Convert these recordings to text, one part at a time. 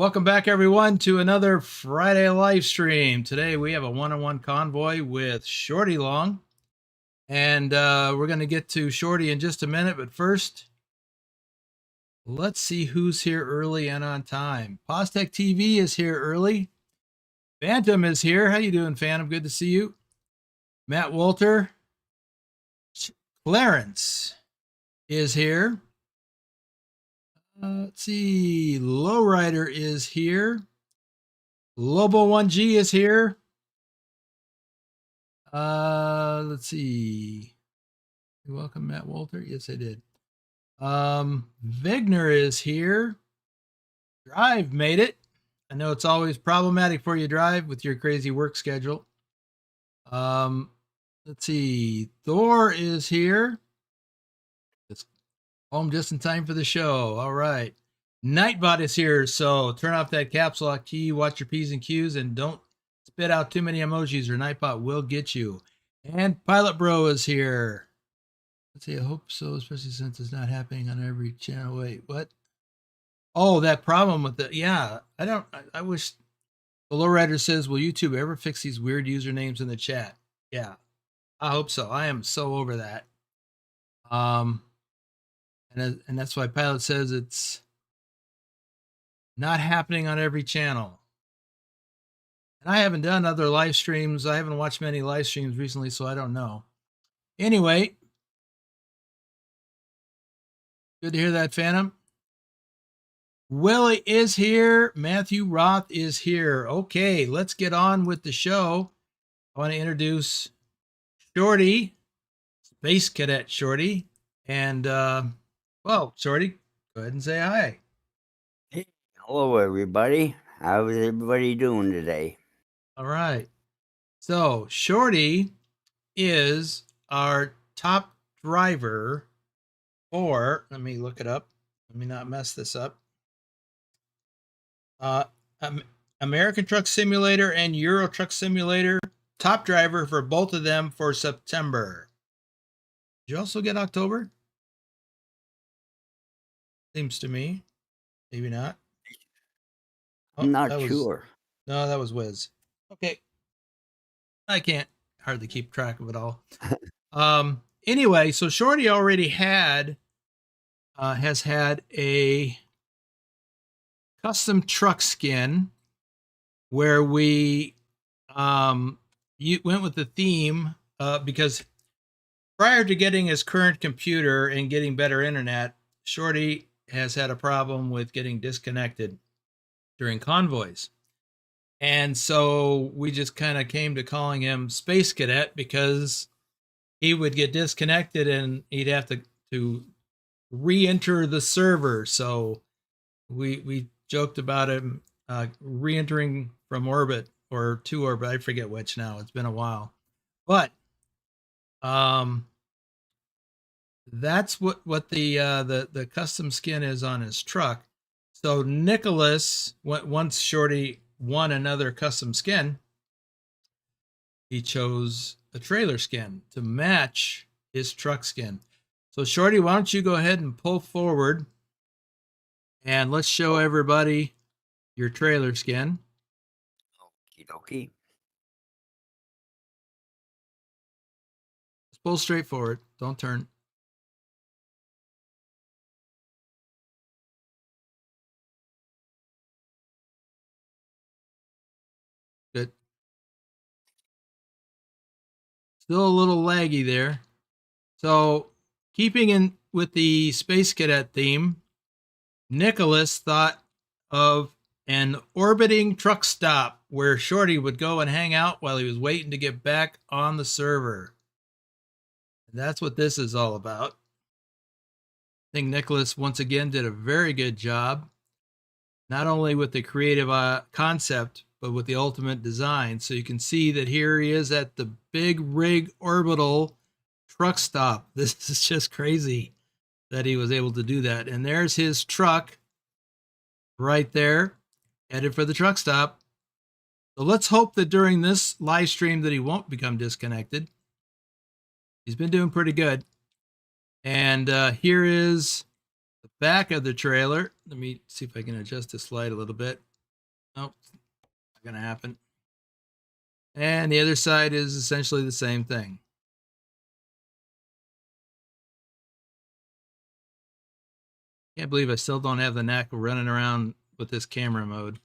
Welcome back, everyone, to another Friday live stream. Today we have a one-on-one convoy with ShortyLong, and we're going to get to Shorty in just a minute. But first, let's see who's here early and on time. Postech TV is here early. Phantom is here. How you doing, Phantom? Good to see you. Matt Walter. Clarence is here. Let's see. Lowrider is here. Lobo1G is here. Let's see. Welcome, Matt Walter. Yes, I did. Vigner is here. Drive made it. I know it's always problematic for you, Drive, with your crazy work schedule. Let's see. Thor is here. It's home just in time for the show. All right. Nightbot is here, so turn off that caps lock key, watch your P's and Q's, and don't spit out too many emojis or Nightbot will get you. And Pilot Bro is here. Let's see, I hope so, especially since it's not happening on every channel. Wait, what? Oh, that problem with the, yeah, I wish, the lowrider says, will YouTube ever fix these weird usernames in the chat? Yeah, I hope so. I am so over that. And that's why Pilot says it's not happening on every channel. And I haven't done other live streams. I haven't watched many live streams recently, so I don't know. Anyway, good to hear that, Phantom. Willie is here. Matthew Roth is here. Okay, let's get on with the show. I want to introduce Shorty, Space Cadet Shorty. And, well, Shorty, go ahead and say hi. Hey, hello, everybody. How's everybody doing today? All right. So Shorty is our top driver for, let me look it up. Let me not mess this up. American Truck Simulator and Euro Truck Simulator, top driver for both of them for September. Did you also get October? Seems to me. Maybe not. Oh, I'm not sure. No, that was Wiz. Okay. I can't hardly keep track of it all. Anyway, so Shorty already has had a custom truck skin where we went with the theme because prior to getting his current computer and getting better internet, Shorty has had a problem with getting disconnected during convoys. And so we just kind of came to calling him Space Cadet because he would get disconnected and he'd have to re-enter the server. So we joked about him re-entering from orbit or to orbit. I forget which now. It's been a while. But that's what the custom skin is on his truck. So Nicholas, once Shorty won another custom skin, he chose a trailer skin to match his truck skin. So Shorty, why don't you go ahead and pull forward and let's show everybody your trailer skin. Okie dokie. Just pull straight forward. Don't turn. Good. Still a little laggy there. So keeping in with the Space Cadet theme, Nicholas thought of an orbiting truck stop where Shorty would go and hang out while he was waiting to get back on the server. And that's what this is all about. I think Nicholas once again did a very good job, not only with the creative concept, but with the ultimate design. So you can see that here he is at the Big Rig Orbital truck stop. This is just crazy that he was able to do that. And there's his truck right there, headed for the truck stop. So let's hope that during this live stream that he won't become disconnected. He's been doing pretty good. And here is the back of the trailer. Let me see if I can adjust this light a little bit. Nope, not gonna happen. And the other side is essentially the same thing. Can't believe I still don't have the knack of running around with this camera mode.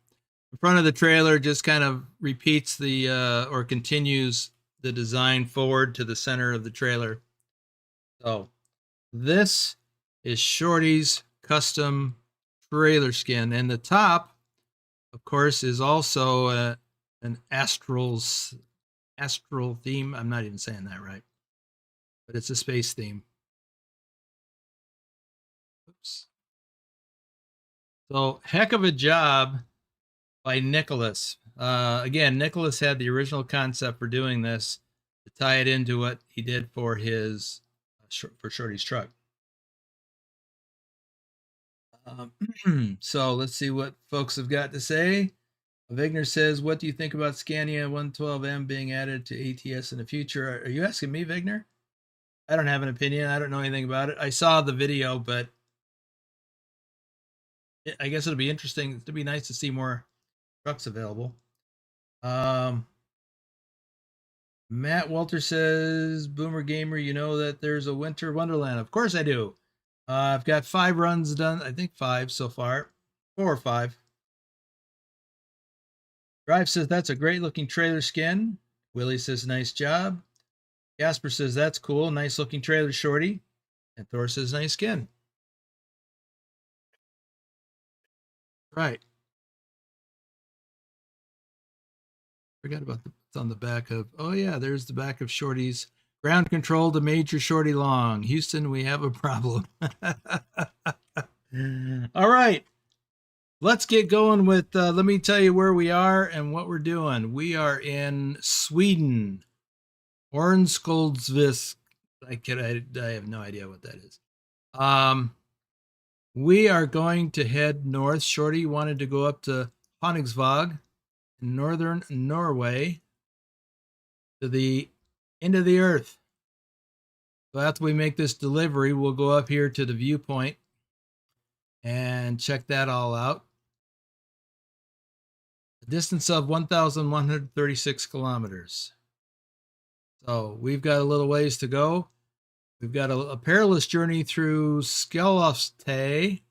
The front of the trailer just kind of repeats the or continues the design forward to the center of the trailer. So this is Shorty's custom trailer skin, and the top, of course, is also an astral theme. I'm not even saying that right, but it's a space theme. Oops. So heck of a job by Nicholas. Again, Nicholas had the original concept for doing this to tie it into what he did for his for Shorty's truck. So let's see what folks have got to say. Vigner says, "What do you think about Scania 112M being added to ATS in the future?" Are you asking me, Vigner? I don't have an opinion. I don't know anything about it. I saw the video, but I guess it'll be interesting. It'll be nice to see more trucks available. Matt Walter says, "Boomer Gamer, you know that there's a winter wonderland." Of course I do. I've got 5 runs done. I think 5 so far. 4 or 5. Drive says, "That's a great looking trailer skin." Willie says, "Nice job." Jasper says, "That's cool. Nice looking trailer, Shorty." And Thor says, "Nice skin." Right. Forgot about it's on the back of. Oh yeah, there's the back of Shorty's ground control to Major ShortyLong. Houston, we have a problem. All right. Let's get going with, let me tell you where we are and what we're doing. We are in Sweden. Ornskoldsvik. I have no idea what that is. We are going to head north. Shorty wanted to go up to Honningsvåg in northern Norway to the end of the earth. So after we make this delivery, we'll go up here to the viewpoint and check that all out. A distance of 1,136 kilometers. So we've got a little ways to go. We've got a perilous journey through Skellefteå.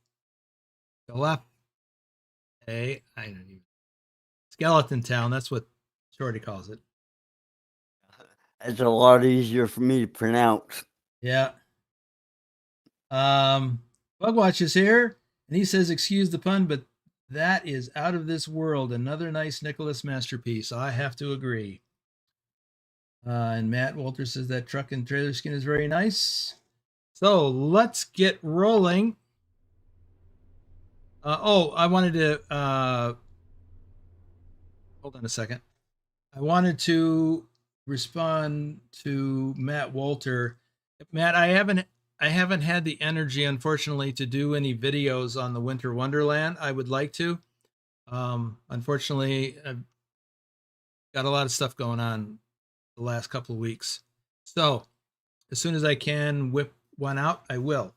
Skeleton Town. That's what Shorty calls it. It's a lot easier for me to pronounce. Yeah. Bugwatch is here, and he says, "Excuse the pun, but that is out of this world. Another nice Nicholas masterpiece." I have to agree. And Matt Walter says that truck and trailer skin is very nice. So let's get rolling. I wanted to hold on a second. I wanted to respond to Matt Walter. Matt, I haven't had the energy, unfortunately, to do any videos on the Winter Wonderland. I would like to. Unfortunately, I've got a lot of stuff going on the last couple of weeks. So as soon as I can whip one out, I will.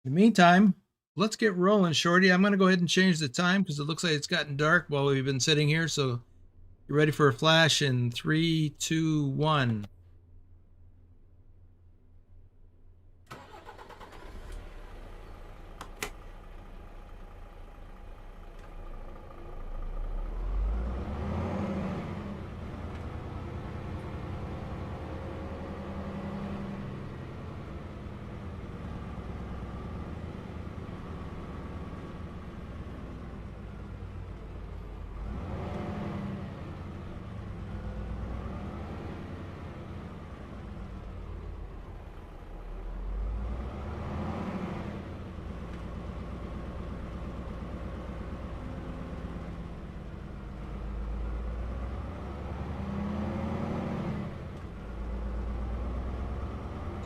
In the meantime, let's get rolling, Shorty. I'm going to go ahead and change the time because it looks like it's gotten dark while we've been sitting here. So you're ready for a flash in 3, 2, 1.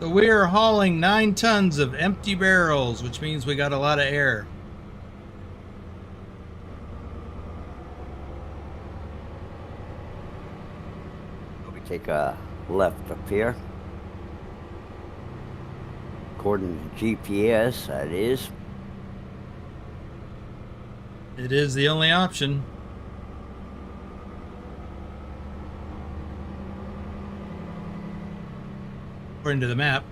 So we are hauling 9 tons of empty barrels, which means we got a lot of air. We take a left up here. According to GPS, that is. It is the only option. according to the map.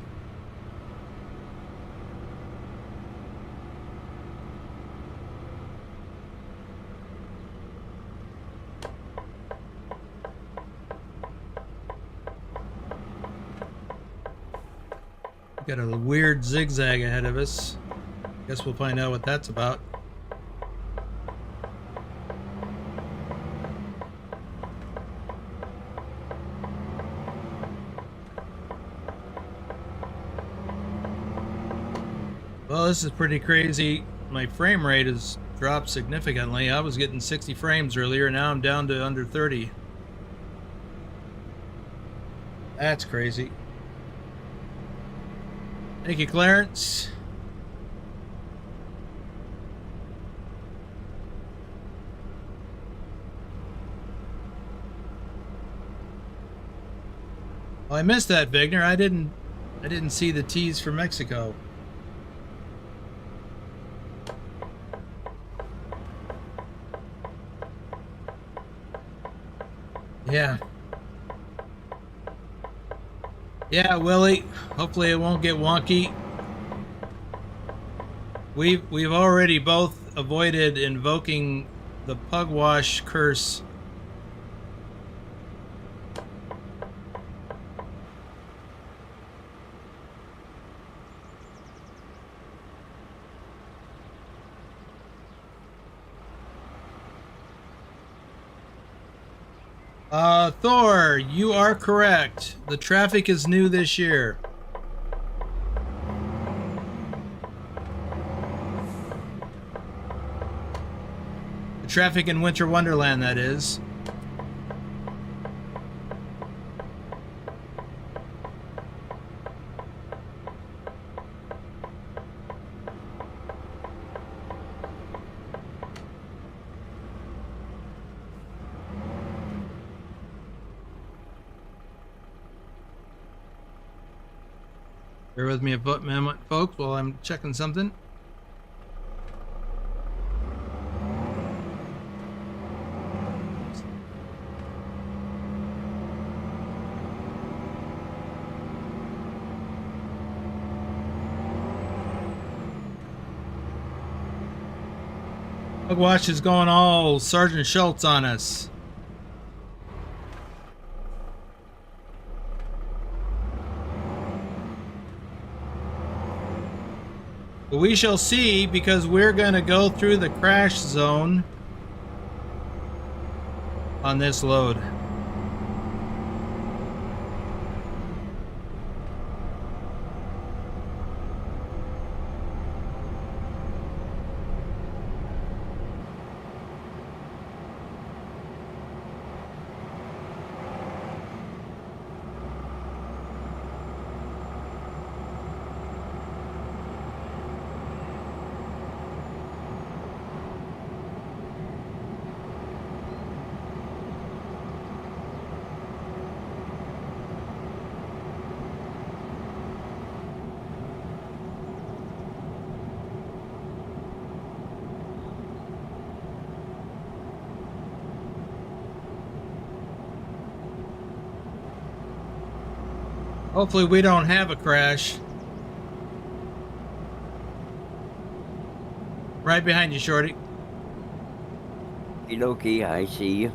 Got a weird zigzag ahead of us. Guess we'll find out what that's about. Well, this is pretty crazy. My frame rate has dropped significantly. I was getting 60 frames earlier, now I'm down to under 30. That's crazy. Thank you, Clarence. Well, I missed that, Vigner. I didn't see the T's for Mexico. Yeah. Yeah, Willie. Hopefully it won't get wonky. We've already both avoided invoking the pugwash curse. Thor, you are correct. The traffic is new this year. The traffic in Winter Wonderland, that is. Bear with me a moment, folks, while I'm checking something. Pugwash is going all Sergeant Schultz on us. But we shall see, because we're going to go through the crash zone on this load. Hopefully we don't have a crash. Right behind you, Shorty. Okie, I see you.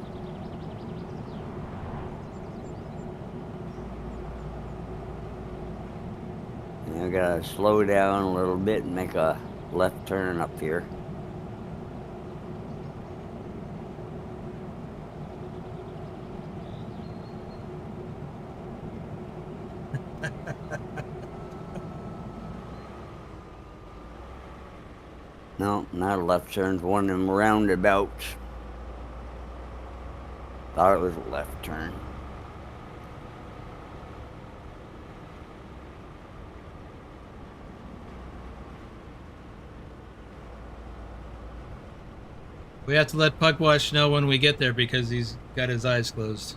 I gotta slow down a little bit and make a left turn up here. No, not a left turn, one of them roundabouts. Thought it was a left turn. We have to let Pugwash know when we get there because he's got his eyes closed.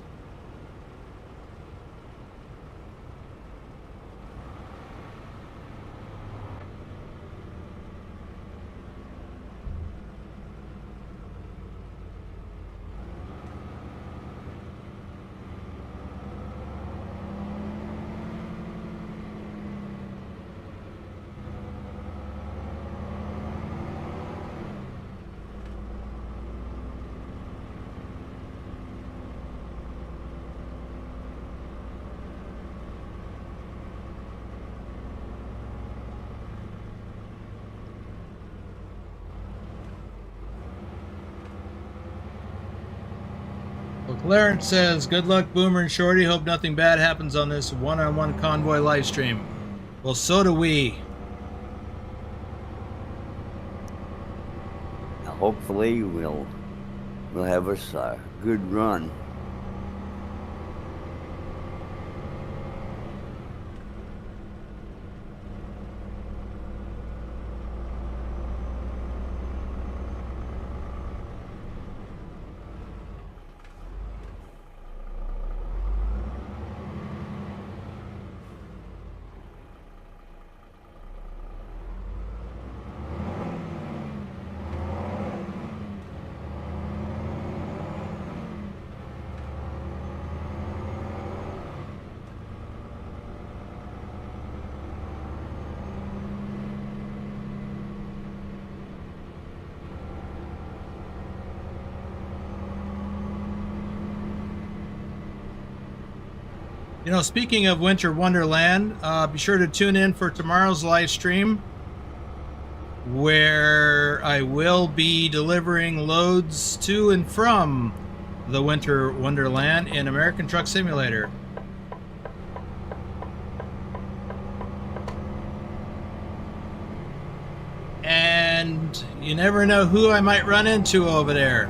Well, Clarence says, good luck, Boomer and Shorty. Hope nothing bad happens on this one-on-one Convoy live stream. Well, so do we. Hopefully we'll have us a good run. You know, speaking of Winter Wonderland, be sure to tune in for tomorrow's live stream where I will be delivering loads to and from the Winter Wonderland in American Truck Simulator. And you never know who I might run into over there.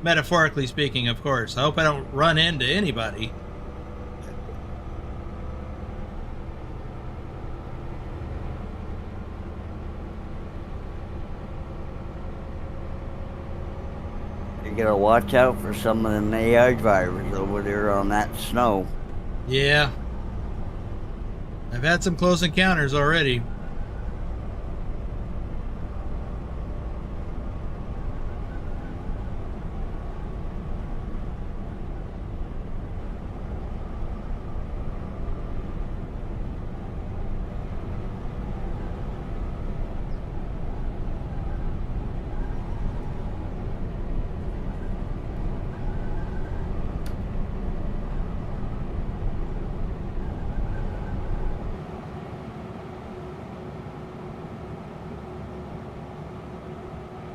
Metaphorically speaking, of course. I hope I don't run into anybody. You gotta watch out for some of them AI drivers over there on that snow. Yeah. I've had some close encounters already.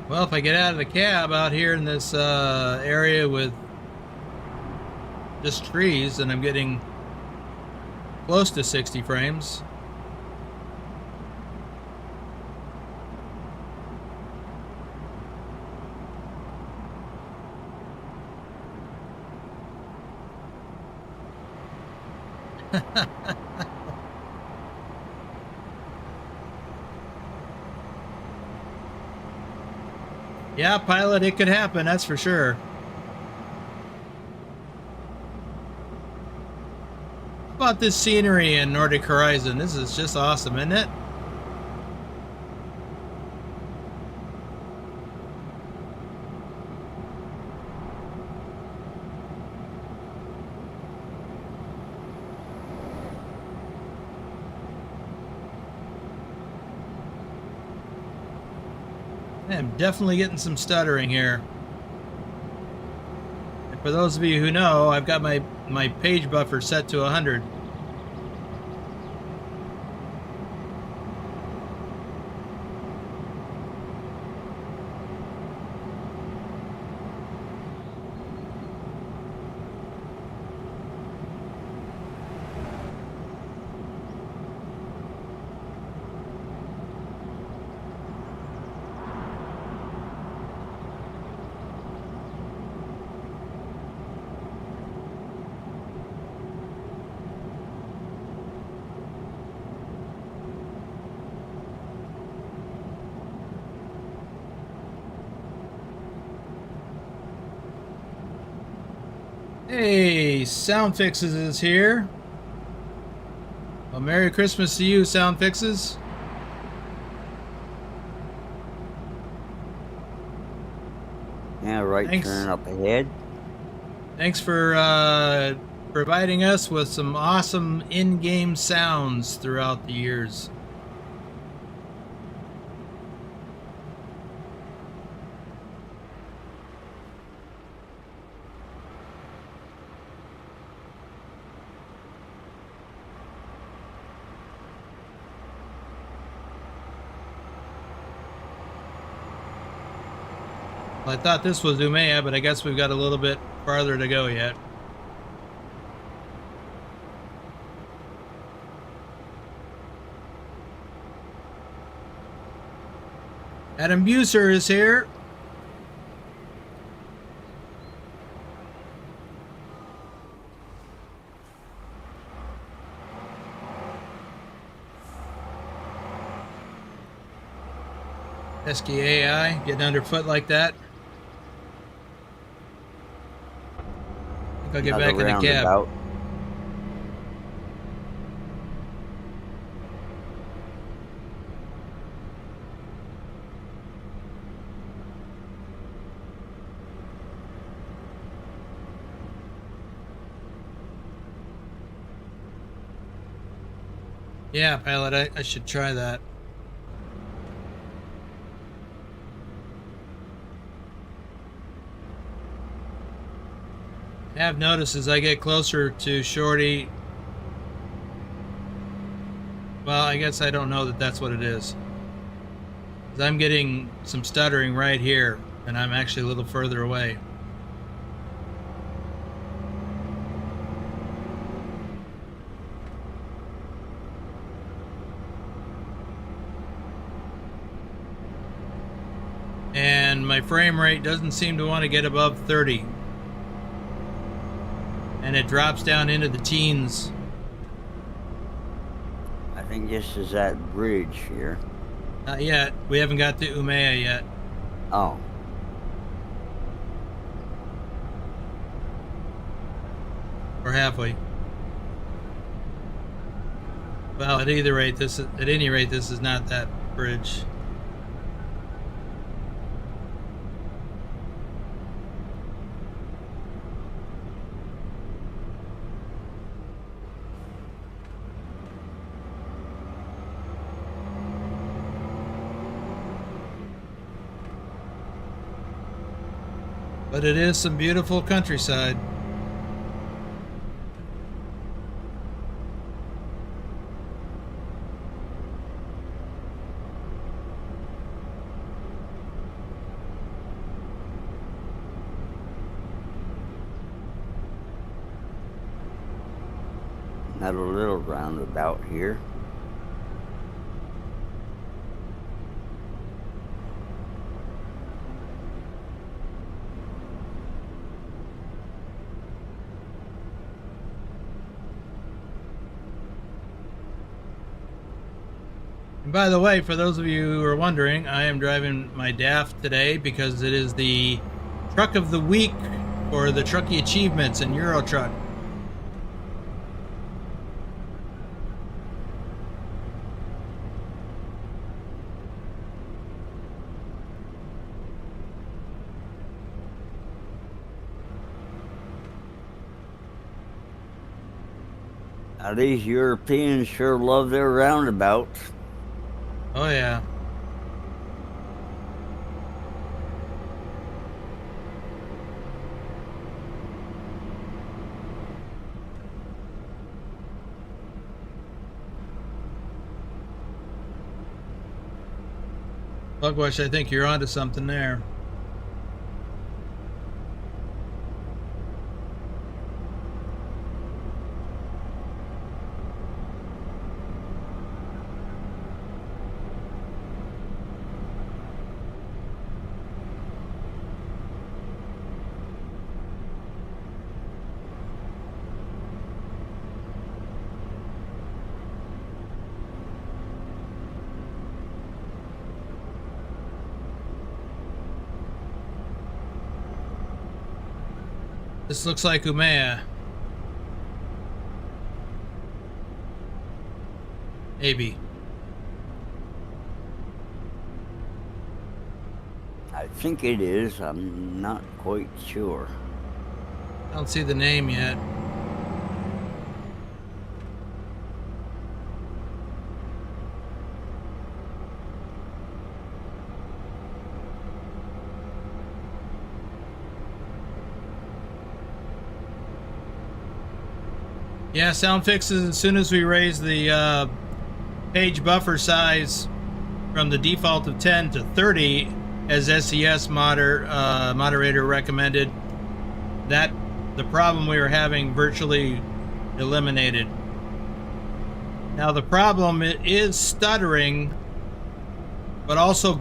Well, if I get out of the cab out here in this area with just trees, and I'm getting close to 60 frames. Yeah, pilot, it could happen, that's for sure. How about this scenery in Nordic Horizon? This is just awesome, isn't it? I'm definitely getting some stuttering here. And for those of you who know, I've got my page buffer set to 100. Hey, Sound Fixes is here. Well, Merry Christmas to you, Sound Fixes. Yeah, right. Thanks. Turn up ahead. Thanks for providing us with some awesome in-game sounds throughout the years. Well, I thought this was Umea, but I guess we've got a little bit farther to go yet. Adam Buser is here. Pesky AI getting underfoot like that. I think I'll get back in the cab. Yeah, pilot, I should try that. I have noticed as I get closer to Shorty, well, I guess I don't know that that's what it is. 'Cause I'm getting some stuttering right here, and I'm actually a little further away. And my frame rate doesn't seem to want to get above 30. And it drops down into the teens. I think this is that bridge here. Not yet. We haven't got to Umea yet. Oh. We're halfway. Well, at any rate, this is not that bridge. But it is some beautiful countryside. Another little roundabout here. And by the way, for those of you who are wondering, I am driving my DAF today because it is the truck of the week for the Trucky Achievements in Euro Truck. Now these Europeans sure love their roundabouts. Oh yeah. Bugwash, I think you're onto something there. This looks like Umea. Maybe. I think it is. I'm not quite sure. I don't see the name yet. Yeah, sound fixes as soon as we raise the page buffer size from the default of 10 to 30, as SES moderator recommended, that the problem we were having virtually eliminated. Now the problem is stuttering, but also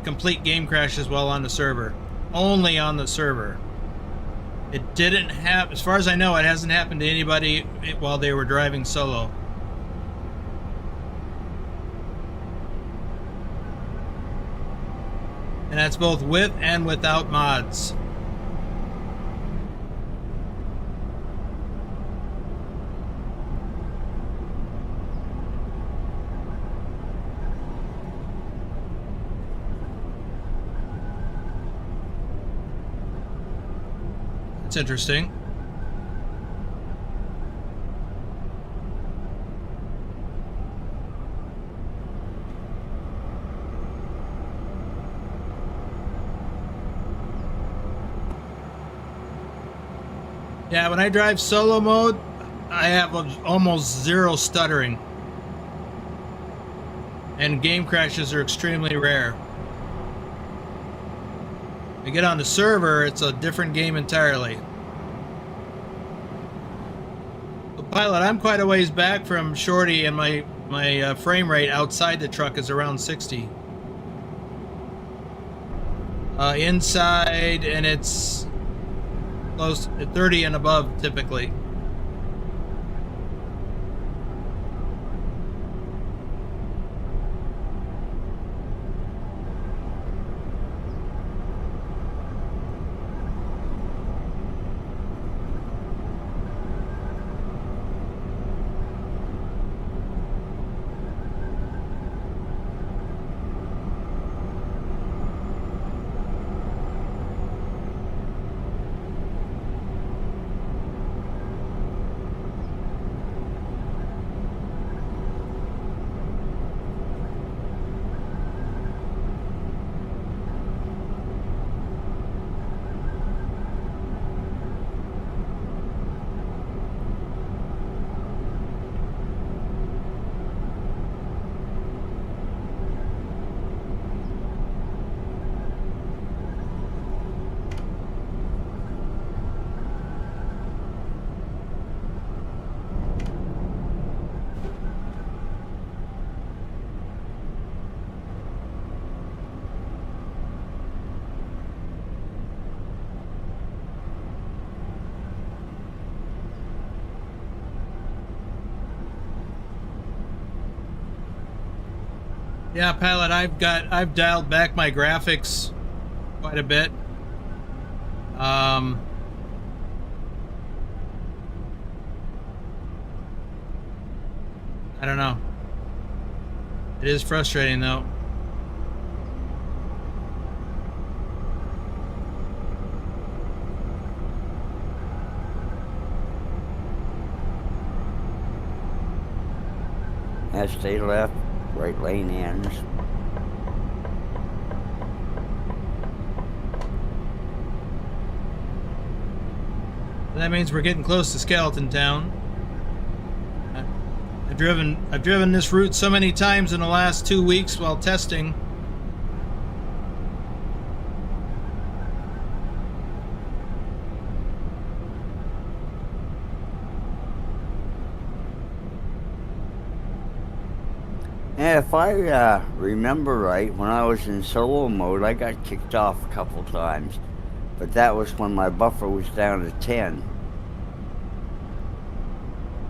complete game crashes while on the server. Only on the server. It didn't have, as far as I know, it hasn't happened to anybody while they were driving solo. And that's both with and without mods. It's interesting. Yeah, when I drive solo mode, I have almost zero stuttering. And game crashes are extremely rare. I get on the server, it's a different game entirely. So Pilot, I'm quite a ways back from Shorty, and my frame rate outside the truck is around 60. Inside, and it's close to 30 and above typically. Yeah, Pilot, I've dialed back my graphics quite a bit. I don't know. It is frustrating though. Yeah, stay left. Right lane ends. That means we're getting close to Skeleton Town. I've driven this route so many times in the last 2 weeks while testing. Yeah, if I remember right, when I was in solo mode, I got kicked off a couple times. But that was when my buffer was down to 10.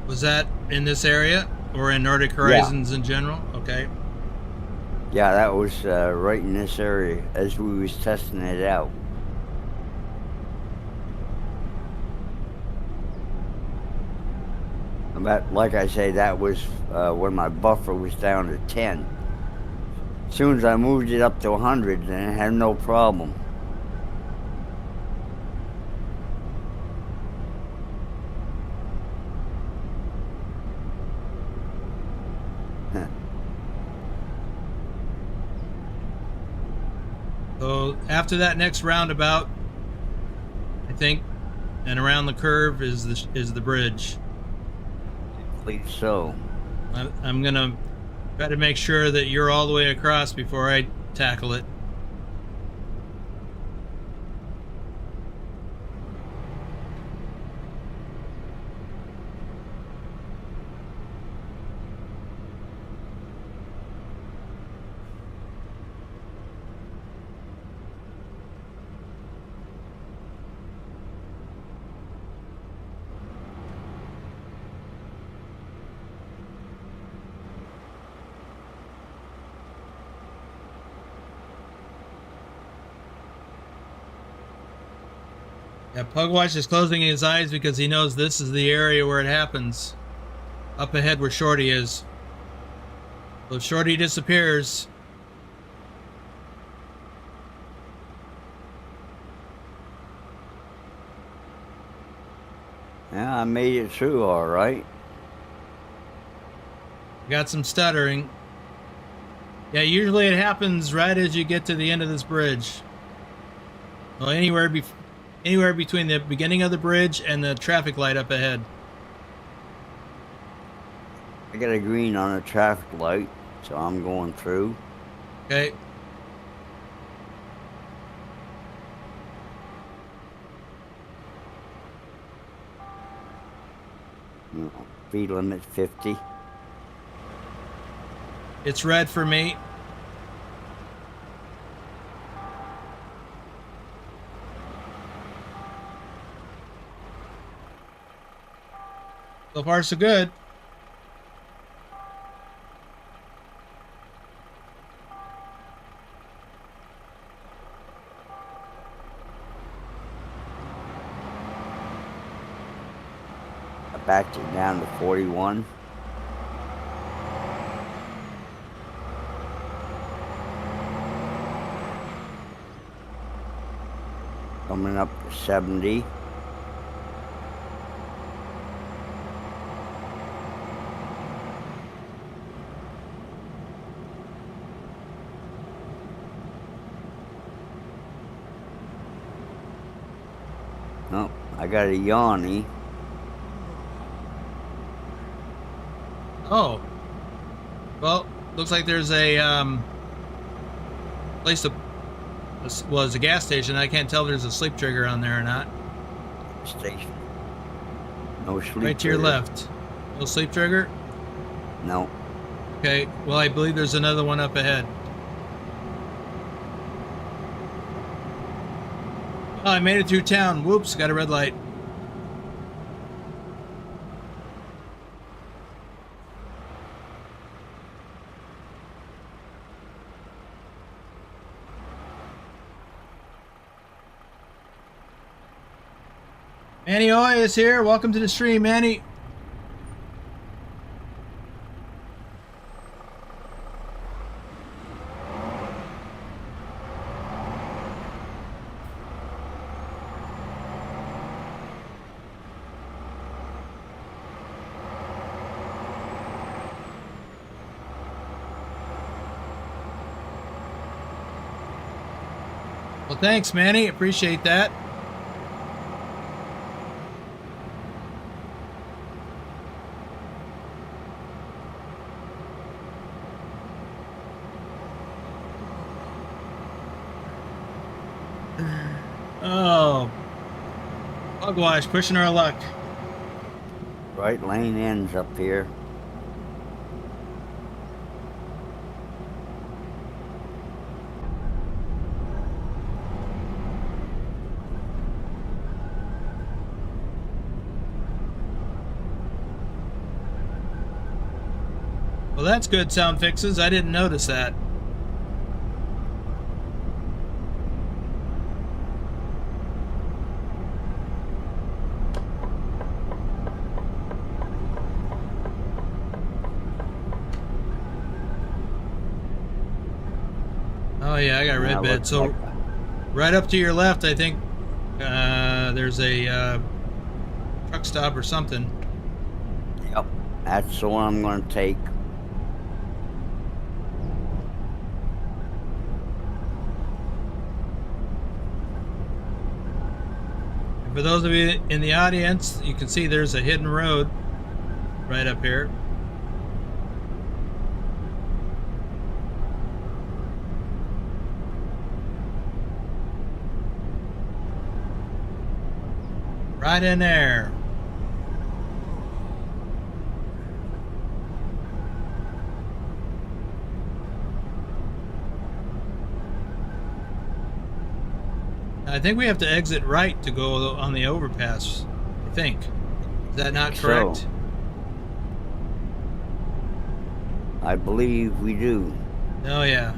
Was that in this area or in Nordic Horizons in general? Okay. Yeah, that was right in this area as we was testing it out. But like I say, that was when my buffer was down to 10. As soon as I moved it up to 100, then I had no problem. So after that next roundabout, I think, and around the curve is the bridge. I believe so. I'm gonna try to make sure that you're all the way across before I tackle it. Yeah, Pugwash is closing his eyes because he knows this is the area where it happens. Up ahead where Shorty is. So if Shorty disappears... Yeah, I made it through all right. Got some stuttering. Yeah, usually it happens right as you get to the end of this bridge. Well, anywhere between the beginning of the bridge and the traffic light up ahead. I got a green on a traffic light, so I'm going through. Okay. Speed limit 50. It's red for me. So far, so good. I backed it down to 41. Coming up to 70. Oh, I got a yawny. Oh. Well, looks like there's a place to... was a gas station. I can't tell if there's a sleep trigger on there or not. Station. No sleep Right to your trigger. left. No sleep trigger? No. Okay. Well, I believe there's another one up ahead. Oh, I made it through town. Whoops, got a red light. Manny Oy is here. Welcome to the stream, Manny. Well, thanks, Manny. Appreciate that. Oh, Pugwash pushing our luck. Right lane ends up here. Well, that's good sound fixes. I didn't notice that. Oh yeah, I got red bed. So Like right up to your left, I think there's a truck stop or something. yep, that's the one I'm going to take. And for those of you in the audience, you can see there's a hidden road right up here. Right in there. I think we have to exit right to go on the overpass. I think. Is that not correct? So, I believe we do. Oh yeah.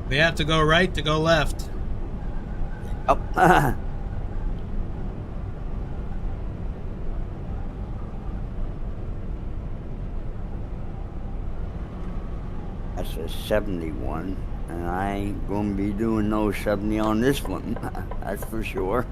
We have to go right to go left. Up. That's a 71, and I ain't gonna be doing no 70 on this one. That's for sure.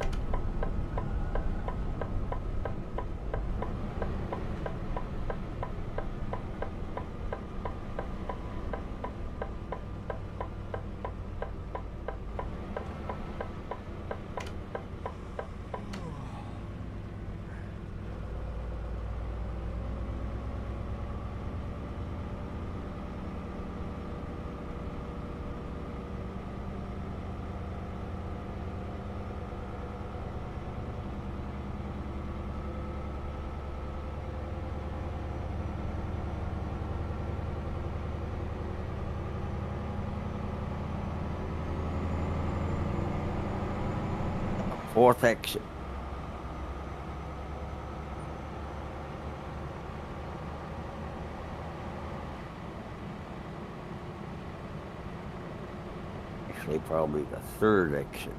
Fourth exit. Actually, probably the third exit.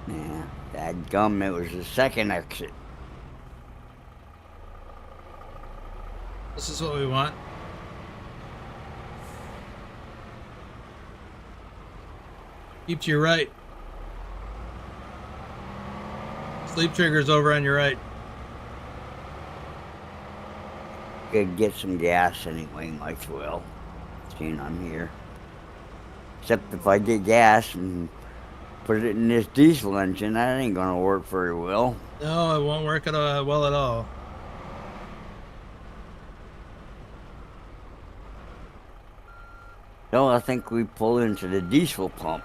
Yeah, dadgum, it was the second exit. This is what we want. Keep to your right. Sleep trigger's over on your right. Could get some gas anyway, might as well. Seeing I'm here. Except if I get gas and put it in this diesel engine, that ain't gonna work very well. No, it won't work well at all. No, I think we pull into the diesel pump.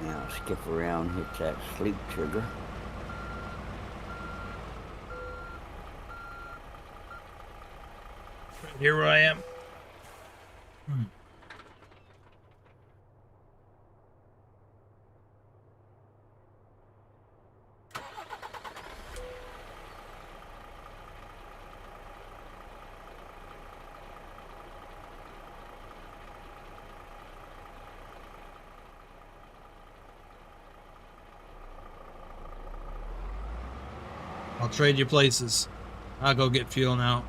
Now skip around, hit that sleep trigger. Here where I am. I'll trade you places. I'll go get fuel now.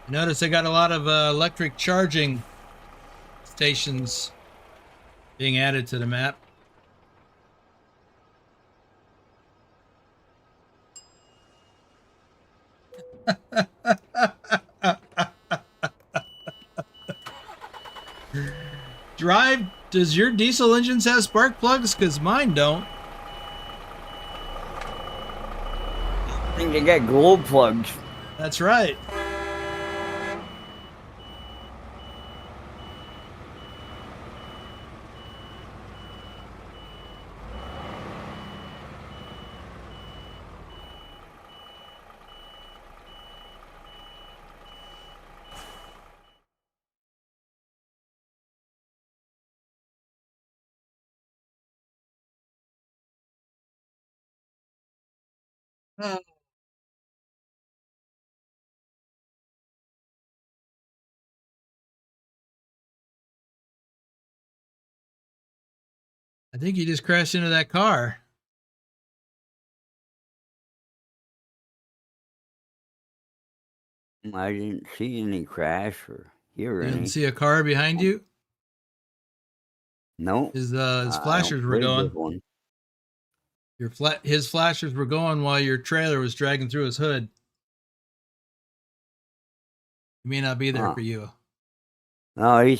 Notice they got a lot of electric charging stations being added to the map. Drive, does your diesel engines have spark plugs? Because mine don't. I think they got glow plugs. That's right. I think you just crashed into that car. I didn't see any crash or hear You any. didn't see a car behind you? No. His flashers were going. His flashers were going while your trailer was dragging through his hood. He may not be there for you. No,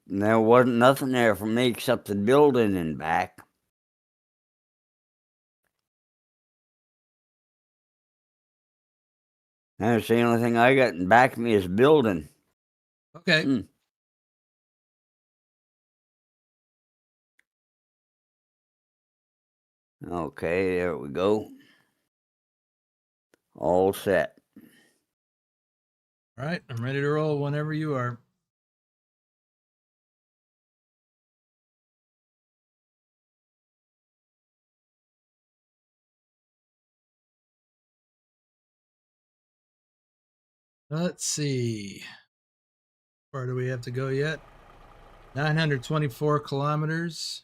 there wasn't nothing there for me except the building and back. That's the only thing I got in back of me is building. Okay. Hmm. Okay, there we go. All set. All right. I'm ready to roll whenever you are. Let's see. How far do we have to go yet? 924 kilometers.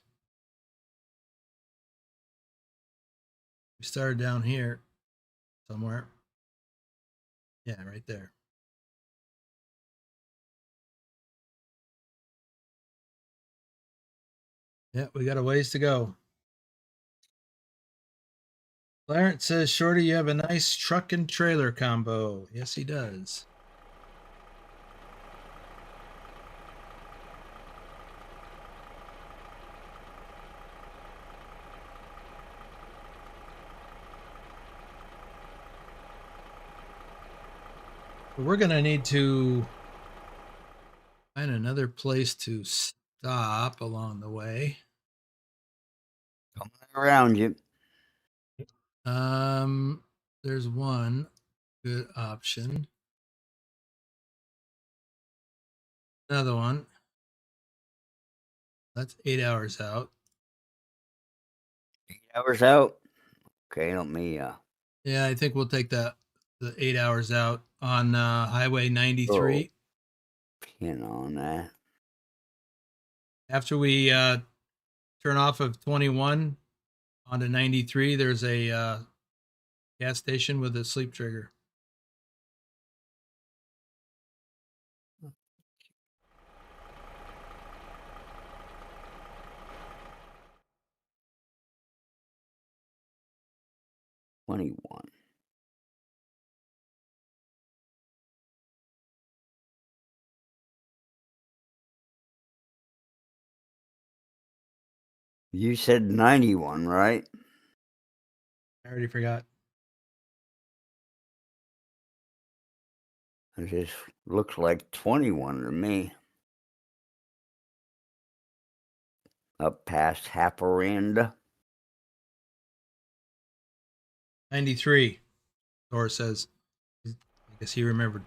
We started down here somewhere. Yeah, right there. Yeah, we got a ways to go. Clarence says, Shorty, you have a nice truck and trailer combo. Yes, he does. We're going to need to find another place to stop along the way. Coming around you. There's one good option. Another one. That's 8 hours out. 8 hours out. Okay, let me Yeah, I think we'll take the 8 hours out on Highway 93. pin on that. After we turn off of 21 onto 93, there's a gas station with a sleep trigger. $21. You said 91, right? I already forgot. It just looks like 21 to me. Up past Haparanda. 93, Thor says. I guess he remembered.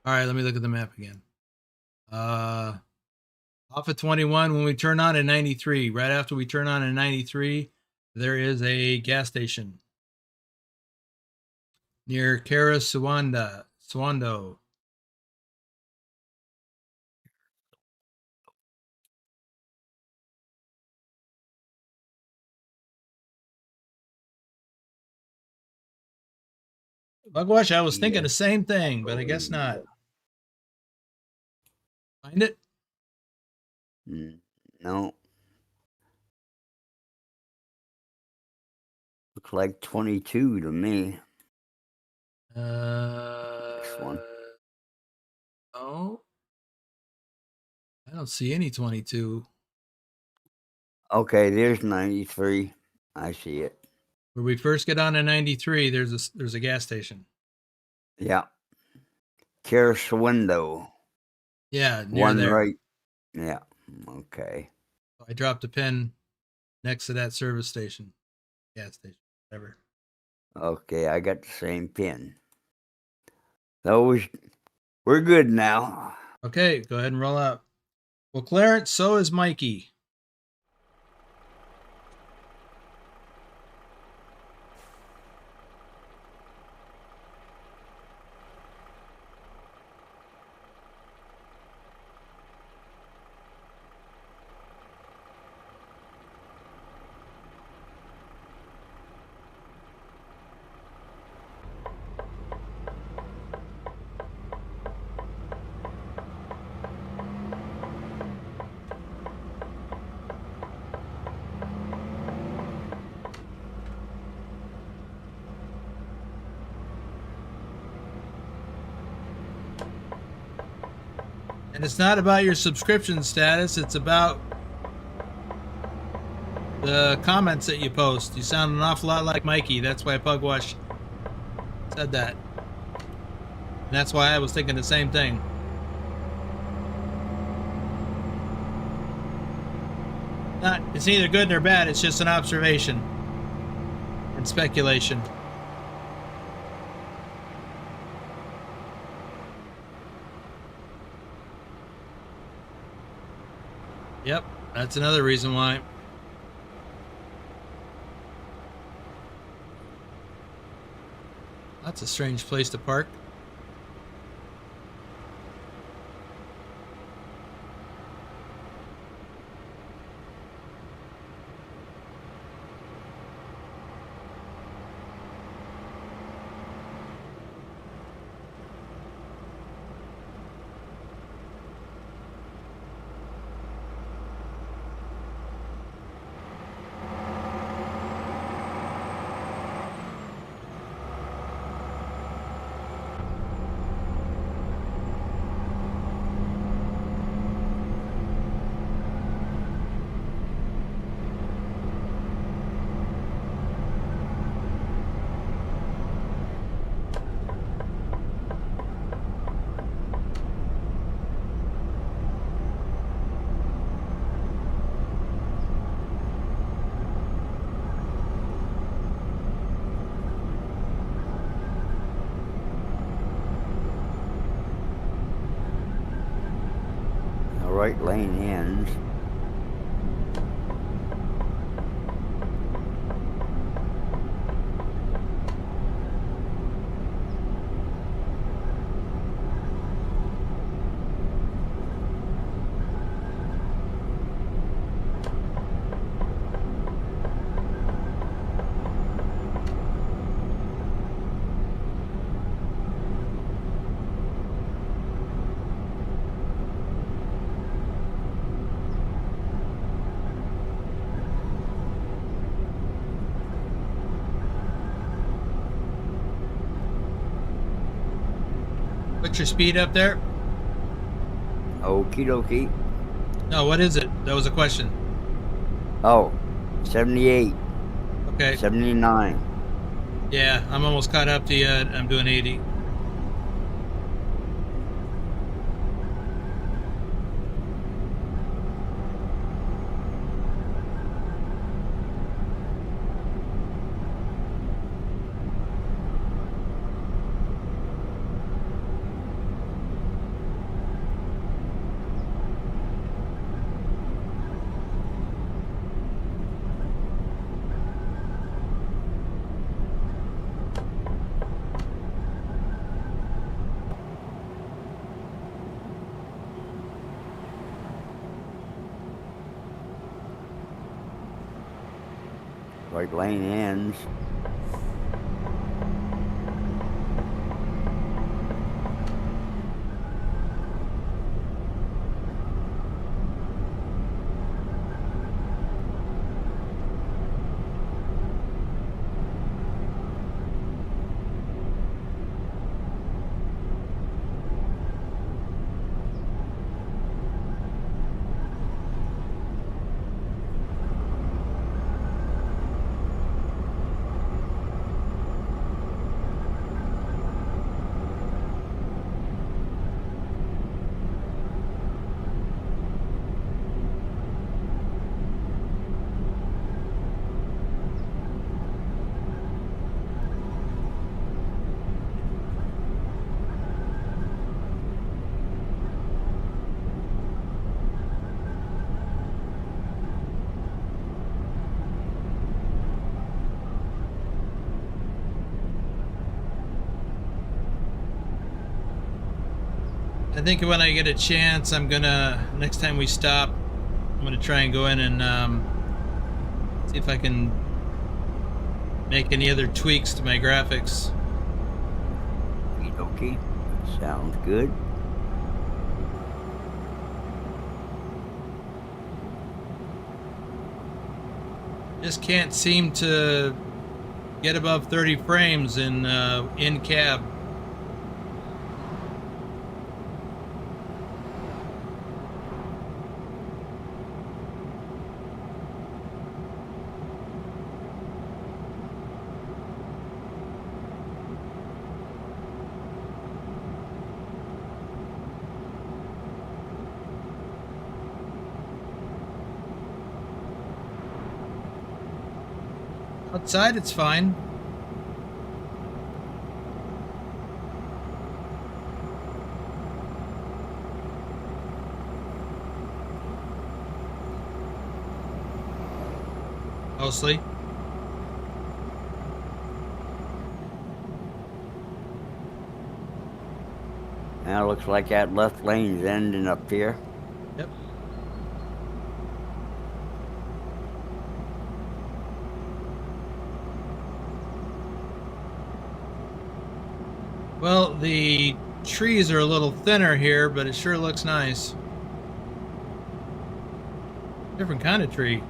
All right, let me look at the map again. Off at 21, when we turn on at 93, right after we turn on at 93, there is a gas station near Swando. Bugwash, I was thinking the same thing, but I guess not. Find it? No. Looks like 22 to me. This one. Oh, I don't see any 22. Okay, there's 93. I see it. Where we first get on to 93, there's a gas station. Yeah. Window. Yeah, near One there. right. Yeah. Okay. I dropped a pin next to that service station, gas station, whatever. Okay, I got the same pin. So we're good now. Okay, go ahead and roll out. Well, Clarence, so is Mikey. And it's not about your subscription status, it's about the comments that you post. You sound an awful lot like Mikey. That's why Pugwash said that. And that's why I was thinking the same thing. It's neither good nor bad, it's just an observation and speculation. Yep, that's another reason why. That's a strange place to park. Right lane ends. What's your speed up there? Okie dokie. No, what is it? That was a question. Oh, 78. Okay. 79. Yeah, I'm almost caught up to you. I'm doing 80. Right lane ends. I think when I get a chance, I'm gonna, next time we stop, I'm gonna try and go in and see if I can make any other tweaks to my graphics. Okie dokie. Sounds good. Just can't seem to get above 30 frames in cab. Outside, it's fine. Mostly. Now looks like that left lane's ending up here. Yep. Well, the trees are a little thinner here, but it sure looks nice. Different kind of tree.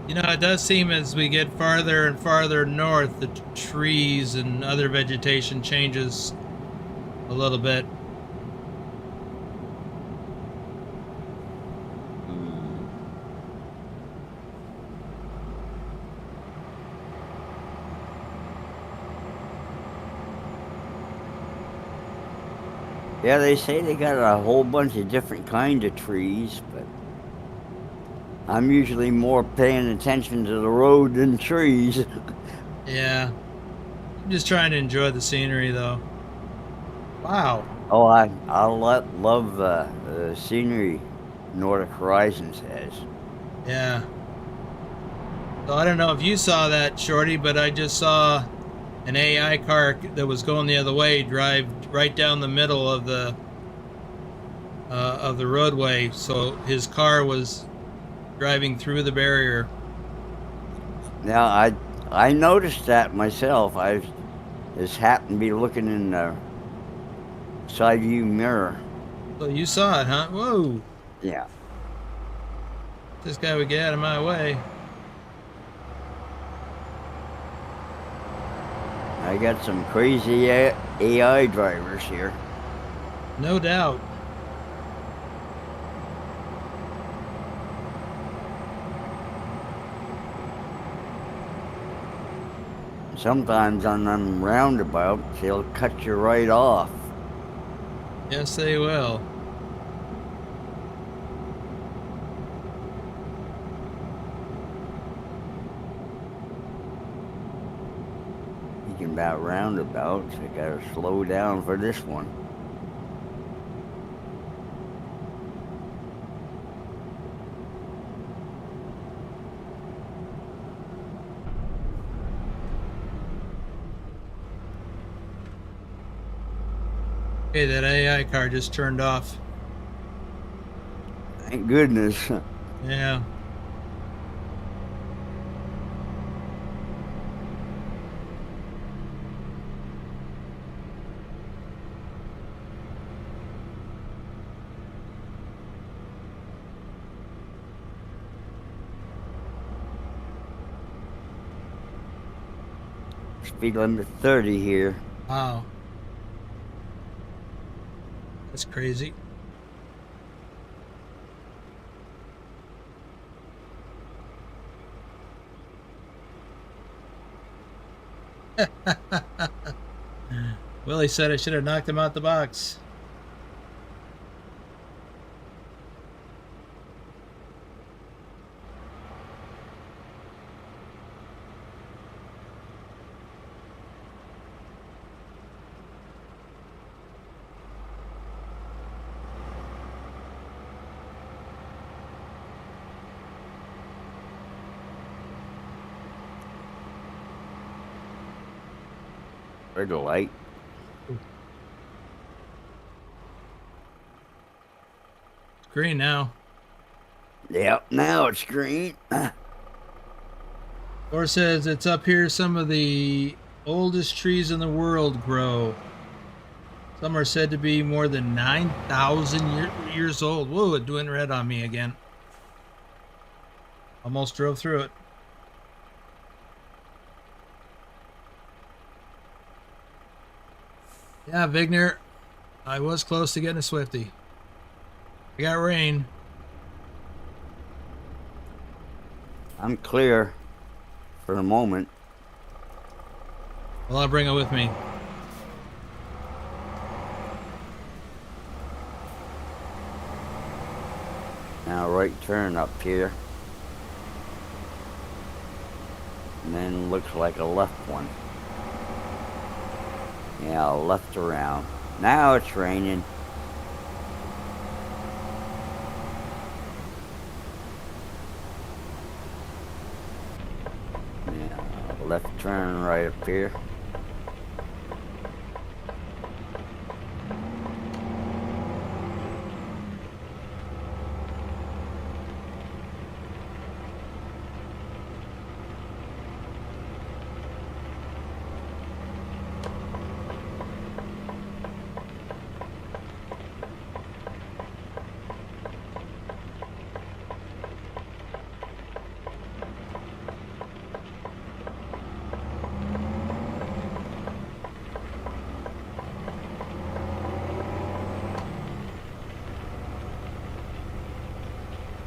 You know, it does seem as we get farther and farther north, the trees and other vegetation changes a little bit. Yeah, they say they got a whole bunch of different kind of trees, but I'm usually more paying attention to the road than trees. Yeah. I'm just trying to enjoy the scenery, though. Wow. Oh, love the scenery Nordic Horizons has. Yeah. So I don't know if you saw that, Shorty, but I just saw an AI car that was going the other way drive right down the middle of the roadway. So his car was driving through the barrier. Now I noticed that myself. I just happened to be looking in the side view mirror. So you saw it, huh? Whoa! Yeah. This guy would get out of my way. I got some crazy AI drivers here. No doubt. Sometimes on them roundabouts, they'll cut you right off. Yes, they will. Speaking about roundabouts, I gotta slow down for this one. Okay, that AI car just turned off. Thank goodness. Yeah. Speed limit 30 here. Wow. That's crazy. Willie said I should have knocked him out the box. Red light. It's green now. Yep, now it's green. Or says it's up here some of the oldest trees in the world grow. Some are said to be more than 9,000 years old. Whoa, it doing red on me again. Almost drove through it. Yeah, Vigner, I was close to getting a Swifty. I got rain. I'm clear for the moment. Well, I'll bring it with me. Now right turn up here. And then looks like a left one. Yeah, left around. Now it's raining. Yeah, left turn right up here.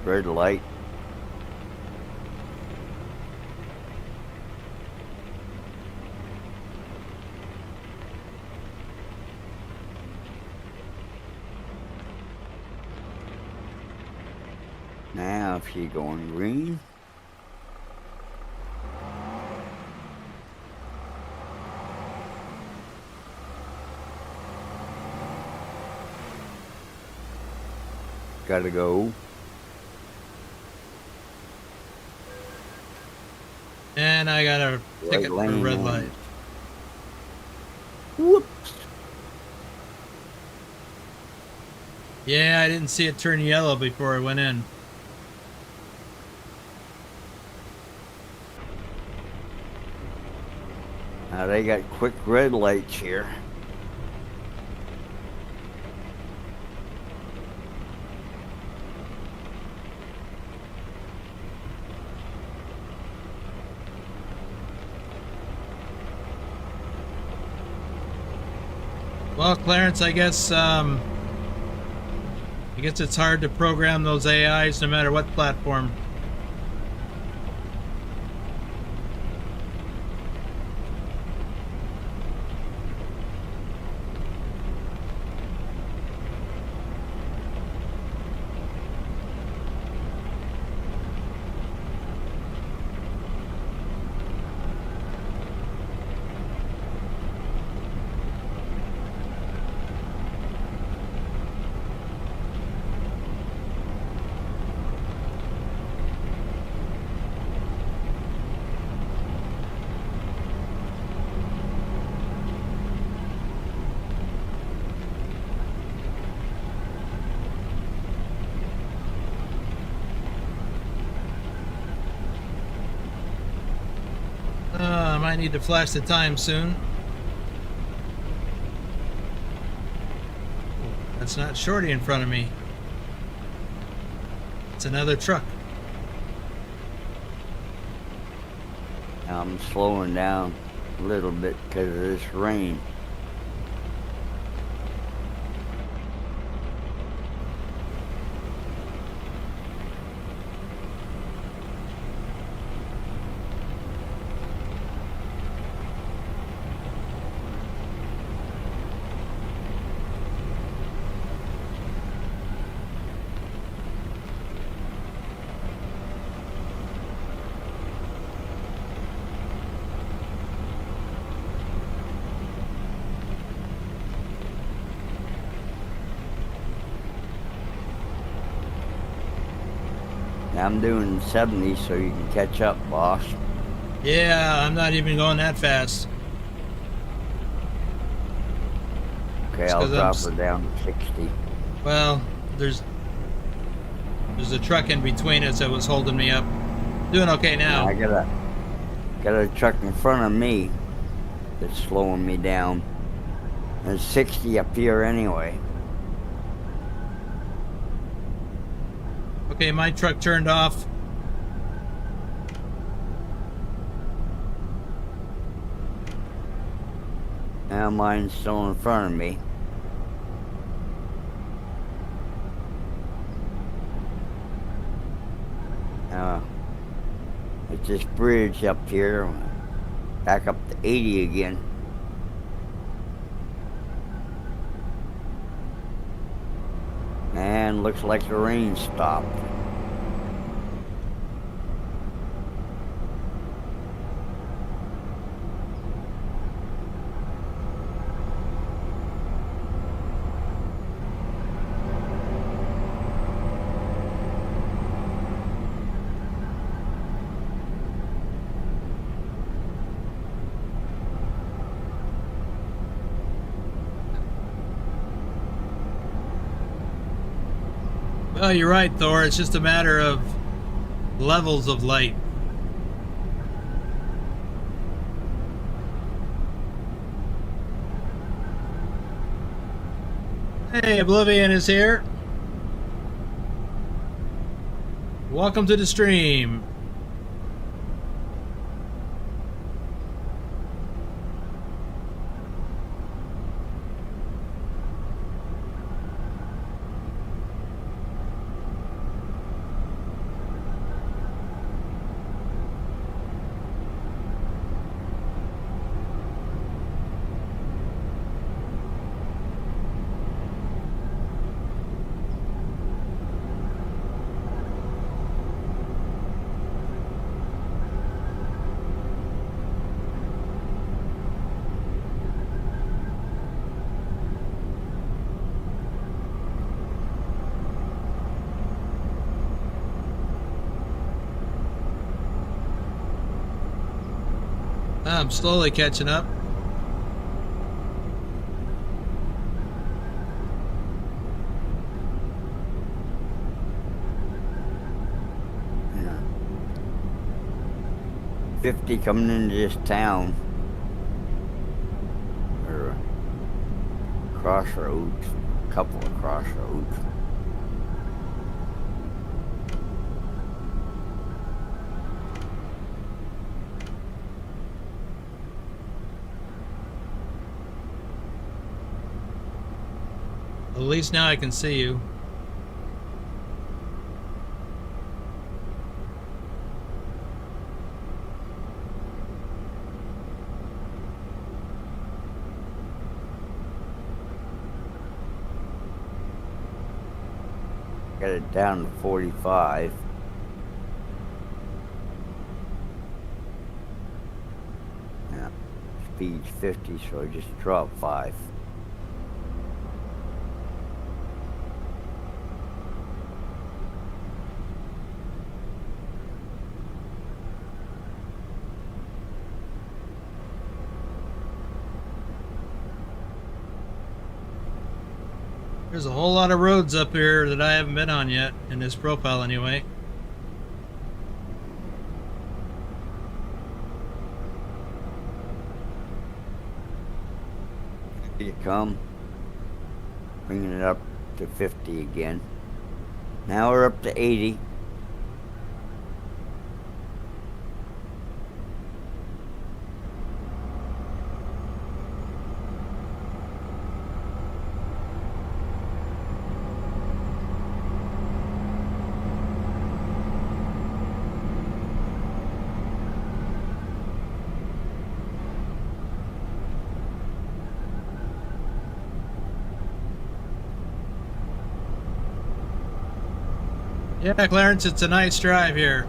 Red light. Now if you're going green. Gotta go. And I got a ticket for a red light. Whoops. Yeah, I didn't see it turn yellow before I went in. Now they got quick red lights here. Well, Clarence, I guess it's hard to program those AIs no matter what platform. I might need to flash the time soon. That's not Shorty in front of me. It's another truck. I'm slowing down a little bit because of this rain. I'm doing 70 so you can catch up, boss. Yeah, I'm not even going that fast. Okay, I'll drop her down to 60. Well, there's a truck in between us that was holding me up. Doing okay now. I got a truck in front of me that's slowing me down. There's 60 up here anyway. Okay, my truck turned off. Now mine's still in front of me. It's this bridge up here. Back up to 80 again. And looks like the rain stopped. Well, you're right, Thor. It's just a matter of levels of light. Hey, Oblivion is here. Welcome to the stream. I'm slowly catching up. Yeah. 50 coming into this town. Or crossroads. A couple of crossroads. At least now I can see you. Got it down to 45. Yeah. Speed's 50, so I just dropped 5. There's a whole lot of roads up here that I haven't been on yet, in this profile anyway. Here you come. Bringing it up to 50 again. Now we're up to 80. Yeah, Clarence, it's a nice drive here.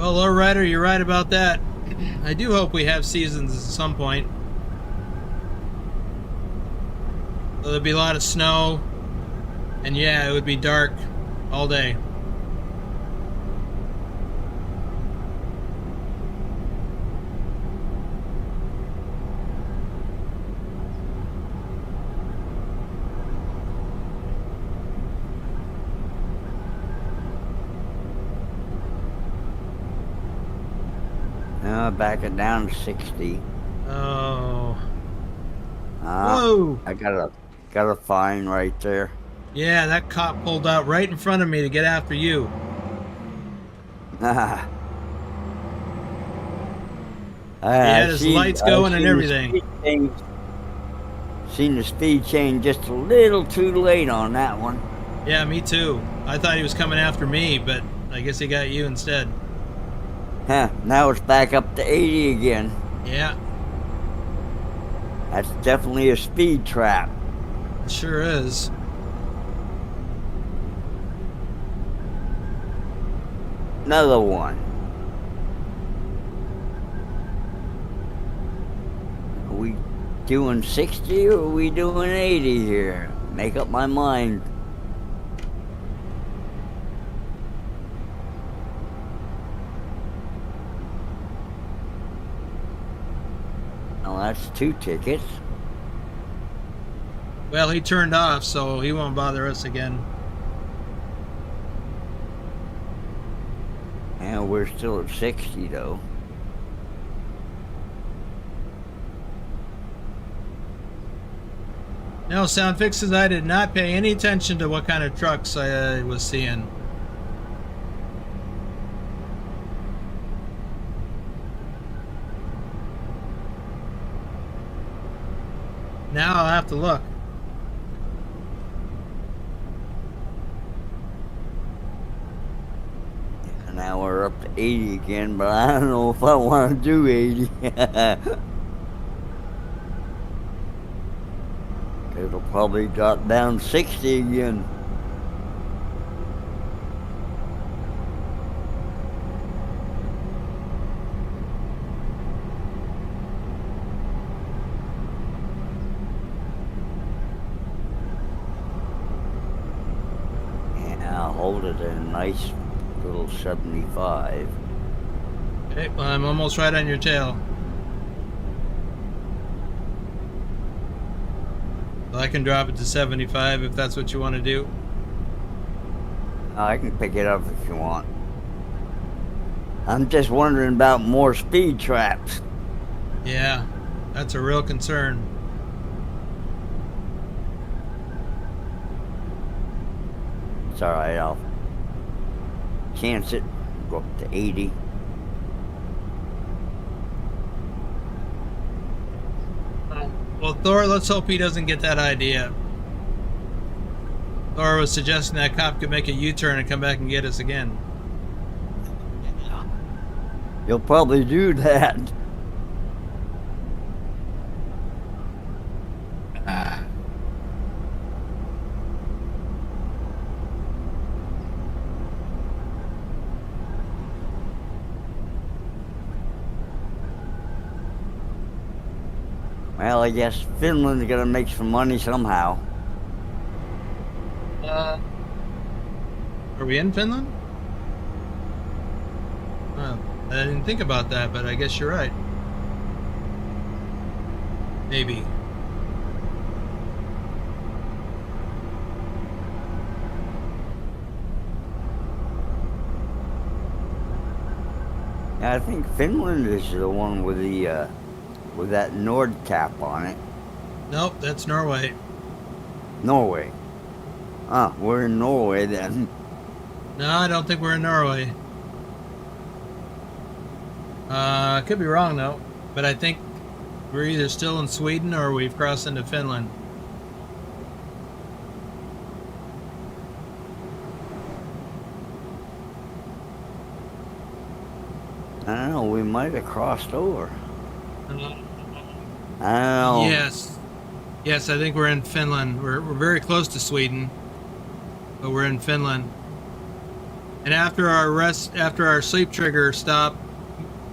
Well, lowrider, you're right about that. I do hope we have seasons at some point. So there'll be a lot of snow, and yeah, it would be dark all day. Back it down to 60. Oh. Whoa. I got a fine right there. Yeah, that cop pulled out right in front of me to get after you. He had his lights going and everything. Seen the speed change just a little too late on that one. Yeah, me too. I thought he was coming after me, but I guess he got you instead. Now it's back up to 80 again. Yeah. That's definitely a speed trap. It sure is. Another one. Are we doing 60 or are we doing 80 here? Make up my mind. Well, that's 2 tickets. Well, he turned off, so he won't bother us again. And we're still at 60 though. No, Sound Fixes, I did not pay any attention to what kind of trucks I was seeing. Now I'll have to look. Now we're up to 80 again, but I don't know if I want to do 80. It'll probably drop down 60 again. Yeah, I'll hold it at a nice little 75. Okay, well, I'm almost right on your tail. Well, I can drop it to 75 if that's what you want to do. I can pick it up if you want. I'm just wondering about more speed traps. Yeah, that's a real concern. It's alright, I'll chance it, go up to 80. Well, Thor, let's hope he doesn't get that idea. Thor was suggesting that cop could make a U-turn and come back and get us again. You'll probably do that. Well, I guess Finland's gonna make some money somehow. Are we in Finland? Well, I didn't think about that, but I guess you're right. Maybe. Yeah, I think Finland is the one with the with that Nord cap on it. Nope, that's Norway. Norway. We're in Norway then. No, I don't think we're in Norway. I could be wrong though, but I think we're either still in Sweden or we've crossed into Finland. I don't know, we might have crossed over. I don't know. Yes. Yes, I think we're in Finland. We're very close to Sweden, but we're in Finland. And after our sleep trigger stop,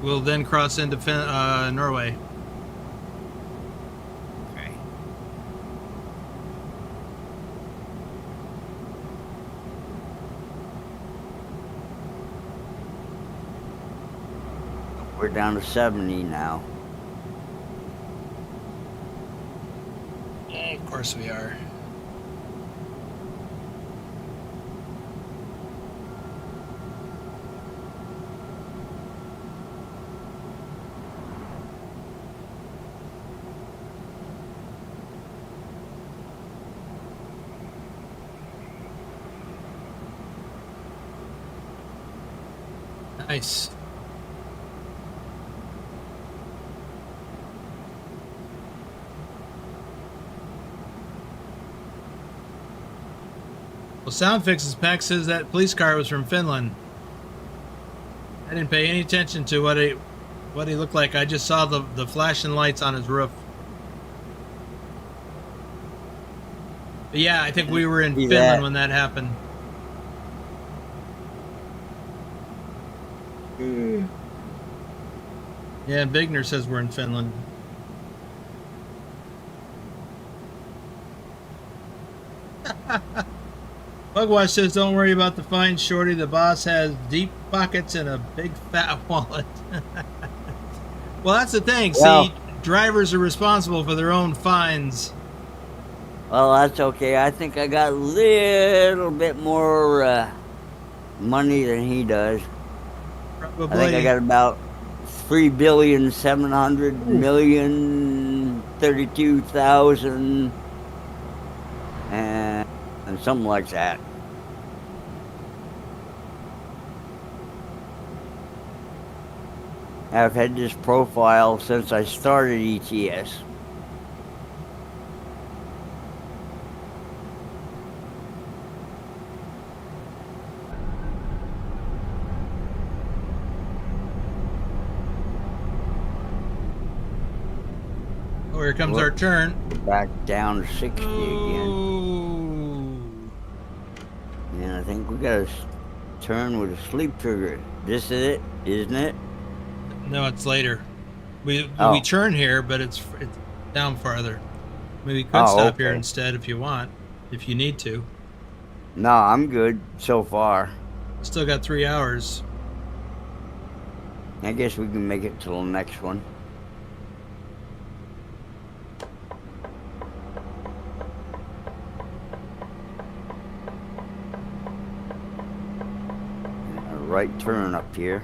we'll then cross into Norway. Okay. We're down to 70 now. Of course we are. Nice. Well, Soundfix's Pack says that police car was from Finland. I didn't pay any attention to what he looked like. I just saw the flashing lights on his roof. But yeah, I think we were in Finland when that happened. Yeah, Bigner says we're in Finland. Bugwash says, don't worry about the fine, Shorty. The boss has deep pockets and a big fat wallet. Well, that's the thing. Well, see, drivers are responsible for their own fines. Well, that's okay. I think I got a little bit more money than he does. Probably. I think I got about 3,700,032,000 and something like that. I've had this profile since I started ETS. Oh, here comes our turn. Back down to 60 again. Ooh. And I think we got a turn with a sleep trigger. This is it, isn't it? No, it's later. We turn here, but it's down farther. Maybe we could stop here instead if you want, if you need to. No, I'm good so far. Still got 3 hours. I guess we can make it till the next one. A right turn up here.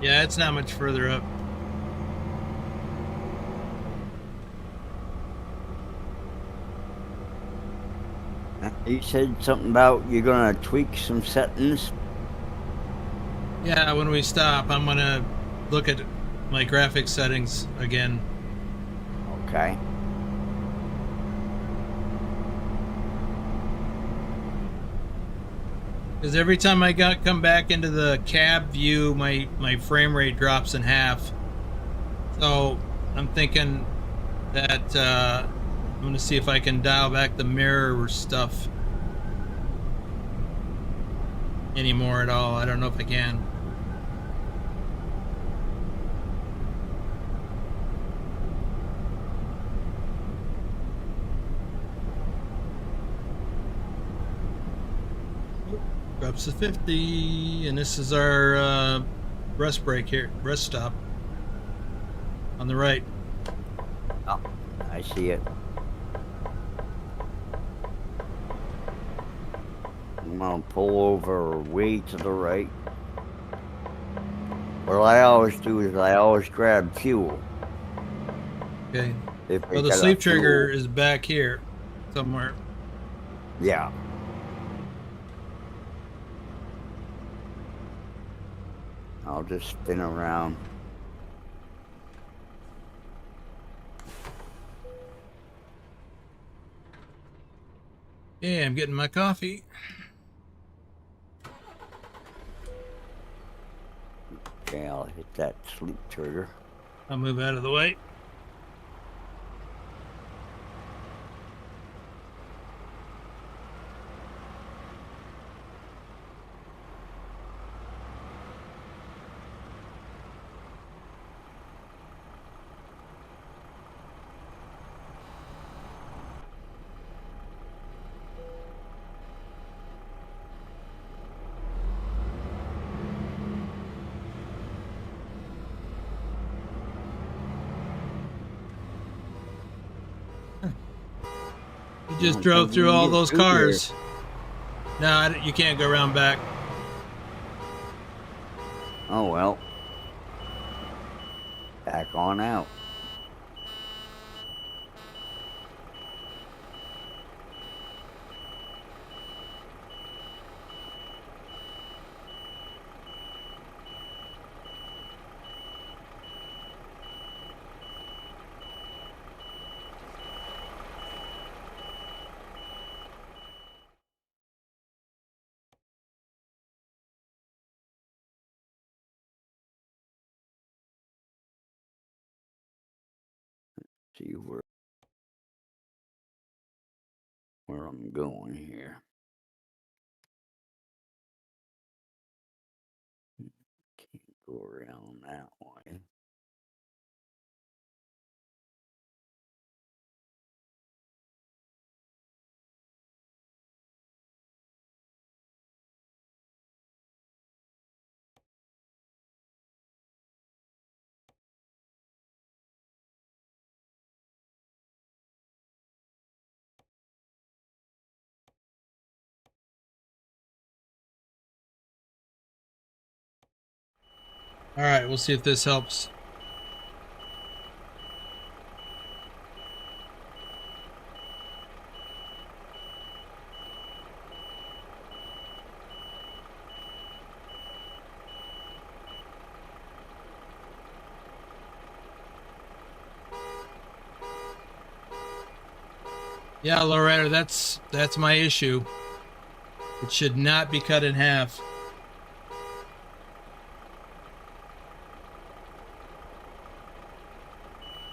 Yeah, it's not much further up. You said something about you're gonna tweak some settings. Yeah, when we stop, I'm gonna look at my graphics settings again. Okay. Because every time I come back into the cab view, my frame rate drops in half. So I'm thinking that I'm going to see if I can dial back the mirror stuff anymore at all. I don't know if I can. Drops to 50, and this is our rest break here, rest stop on the right. Oh, I see it. I'm gonna pull over way to the right. What I always do is I always grab fuel. Okay. Well, the sleep trigger is back here somewhere. Yeah. I'll just spin around. Yeah, I'm getting my coffee. Okay, I'll hit that sleep trigger. I'll move out of the way. You just I don't drove think through you can all get those through there. cars. No, you can't go around back. Oh well. Back on out. See where I'm going here. Can't go around that way. All right, we'll see if this helps. Yeah, Loretta, that's my issue. It should not be cut in half.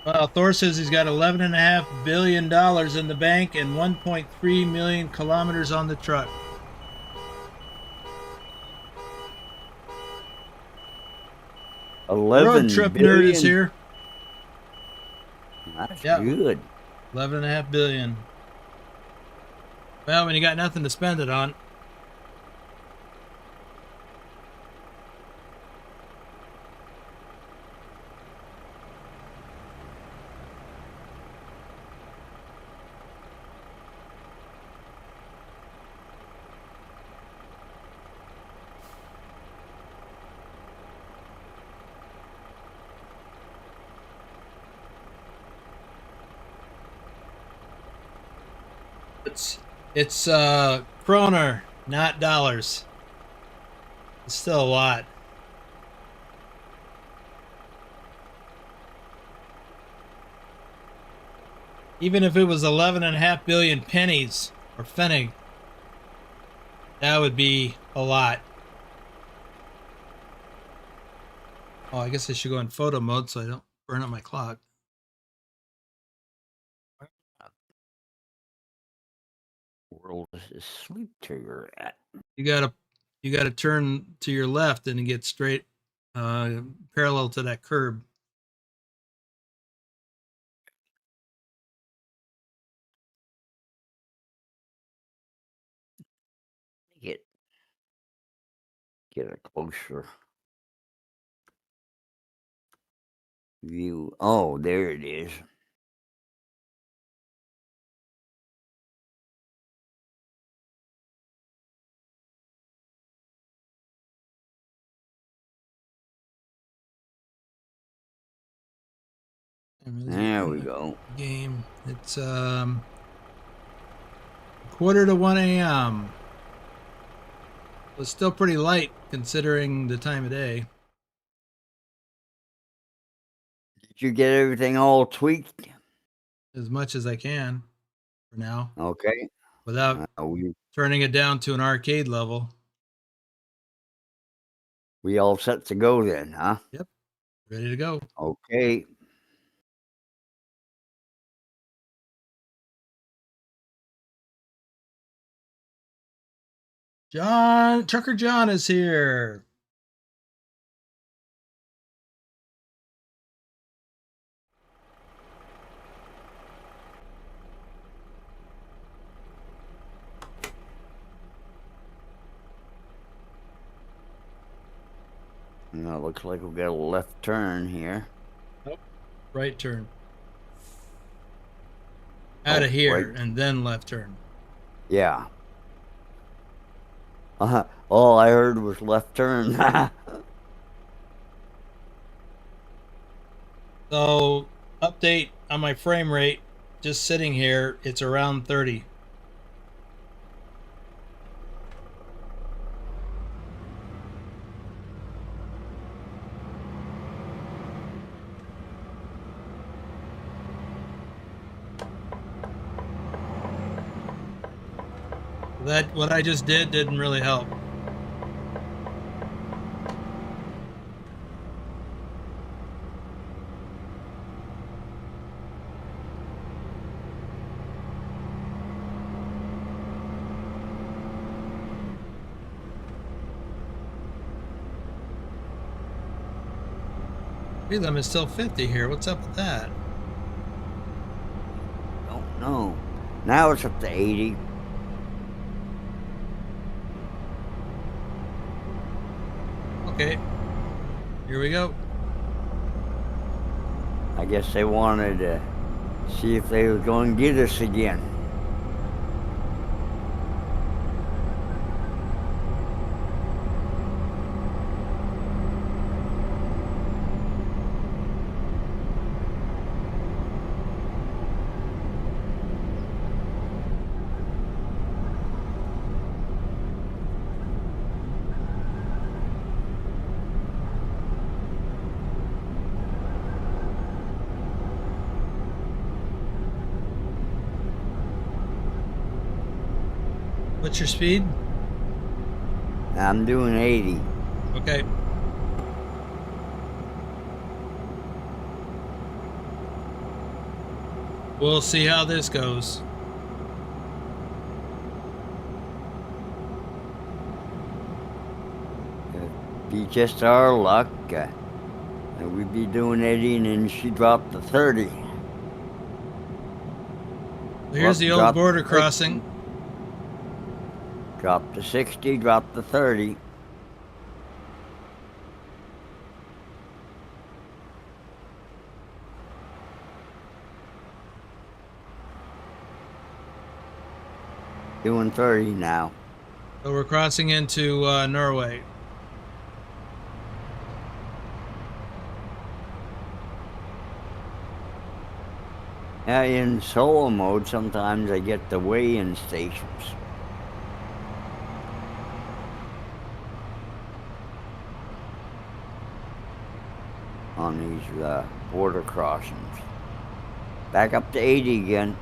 Well, Thor says he's got $11.5 billion in the bank and 1.3 million kilometers on the truck. Road 11 trip nerd is billion. here. That's Yeah, good. 11.5 billion. Well, when you got nothing to spend it on. It's kroner, not dollars. It's still a lot. Even if it was 11.5 billion pennies or pfennig, that would be a lot. Oh, I guess I should go in photo mode so I don't burn up my clock. World is this sleep trigger at? You gotta turn to your left and get straight parallel to that curb. Get a closer view. Oh, there it is. There we go. Game. It's 1:45 a.m. It's still pretty light considering the time of day. Did you get everything all tweaked? As much as I can for now. Okay. without we turning it down to an arcade level. we all set to go then, huh? Yep. Ready to go. Okay. Trucker John is here. Now, looks like we'll get a left turn here. Nope. Right turn. Out of here, right. and then left turn. Yeah. All I heard was left turn. So, update on my frame rate. Just sitting here, it's around 30. That what I just did didn't really help. Speed limit is still 50 here. What's up with that? Don't know. Now it's up to 80. Okay. Here we go. I guess they wanted to see if they were going to get us again. What's your speed? I'm doing 80. Okay. We'll see how this goes. Be just our luck. We'd be doing 80 and then she dropped to 30. Here's the old border crossing. Dropped to 60, dropped to 30. Doing 30 now. So we're crossing into Norway. Yeah, in solo mode, sometimes I get the weigh-in stations. On these border crossings. Back up to 80 again.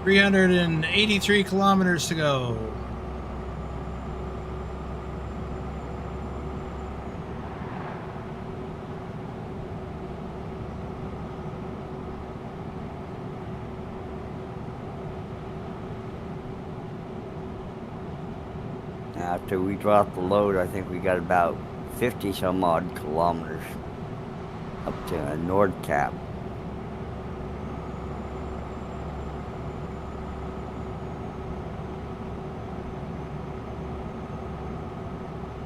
$383 kilometers to go. After we dropped the load, I think we got about 50 some odd kilometers up to Nordcap.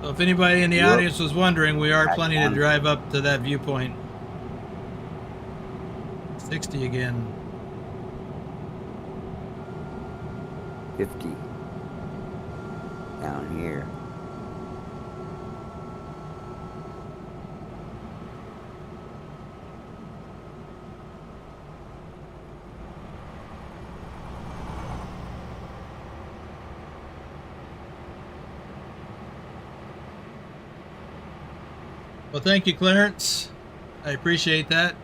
So if anybody in the audience was wondering, we are planning to on. drive up to that viewpoint. 60 again. 50 down here. Well, thank you, Clarence. I appreciate that.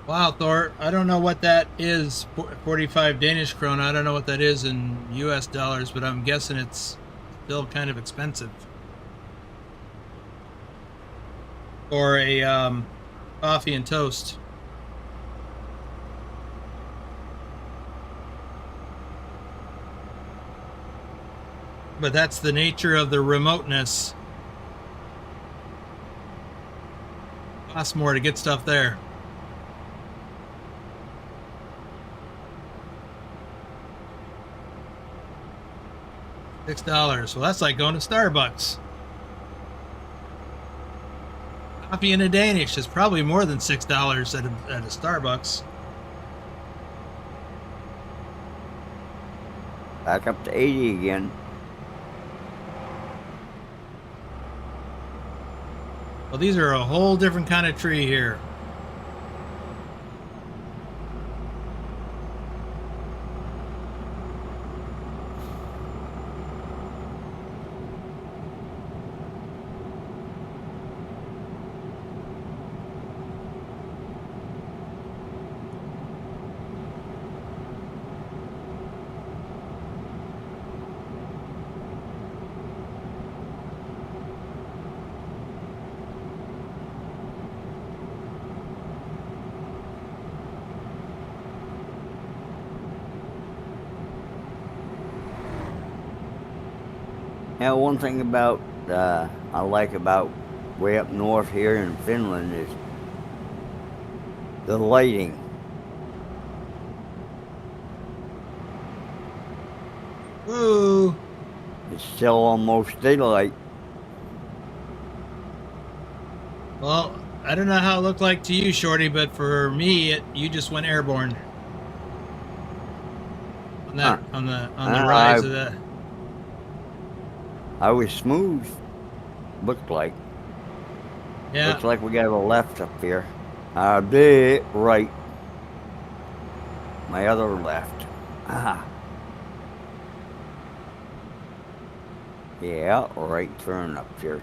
Wow, Thor, I don't know what that is, 45 Danish krone. I don't know what that is in US dollars, but I'm guessing it's still kind of expensive. For a coffee and toast. But that's the nature of the remoteness. Costs more to get stuff there. $6. Well, that's like going to Starbucks. Coffee in a Danish is probably more than $6 at a Starbucks. Back up to 80 again. Well, these are a whole different kind of tree here. Now, one thing about I like about way up north here in Finland is the lighting. Woo! It's still almost daylight. Well, I don't know how it looked like to you, Shorty, but for me, you just went airborne. On that, on the rise of that. I was smooth. Looked like. Yeah. Looks like we got a left up here. A bit right. My other left. Ah. Yeah, right turn up here.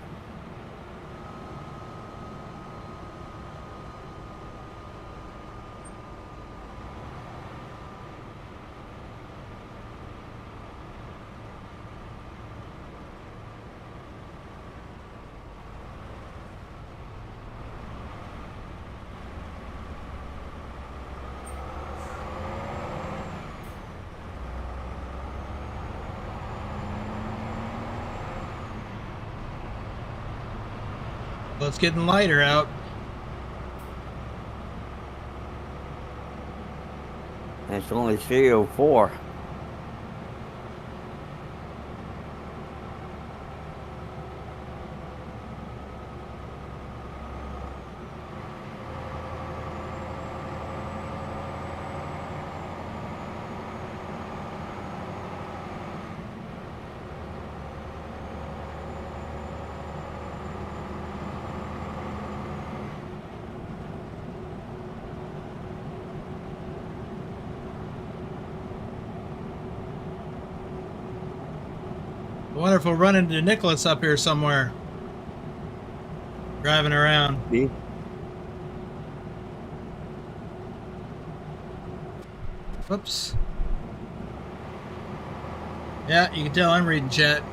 Well, it's getting lighter out. It's only 3:04. I wonder if we'll run into Nicholas up here somewhere. Driving around. See? Whoops. Yeah, you can tell I'm reading chat.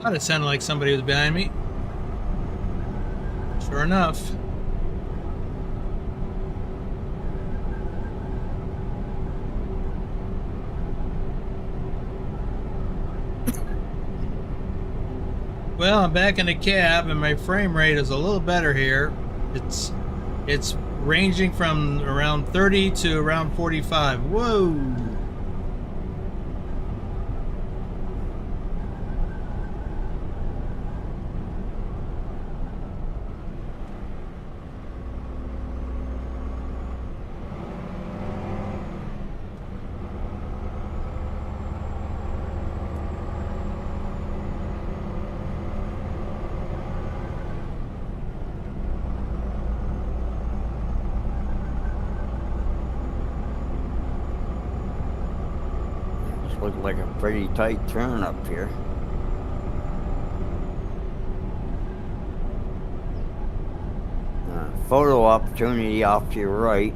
Thought it sounded like somebody was behind me. Sure enough. Well, I'm back in the cab and my frame rate is a little better here. It's ranging from around 30 to around 45. Whoa. Looks like a pretty tight turn up here. Photo opportunity off to your right.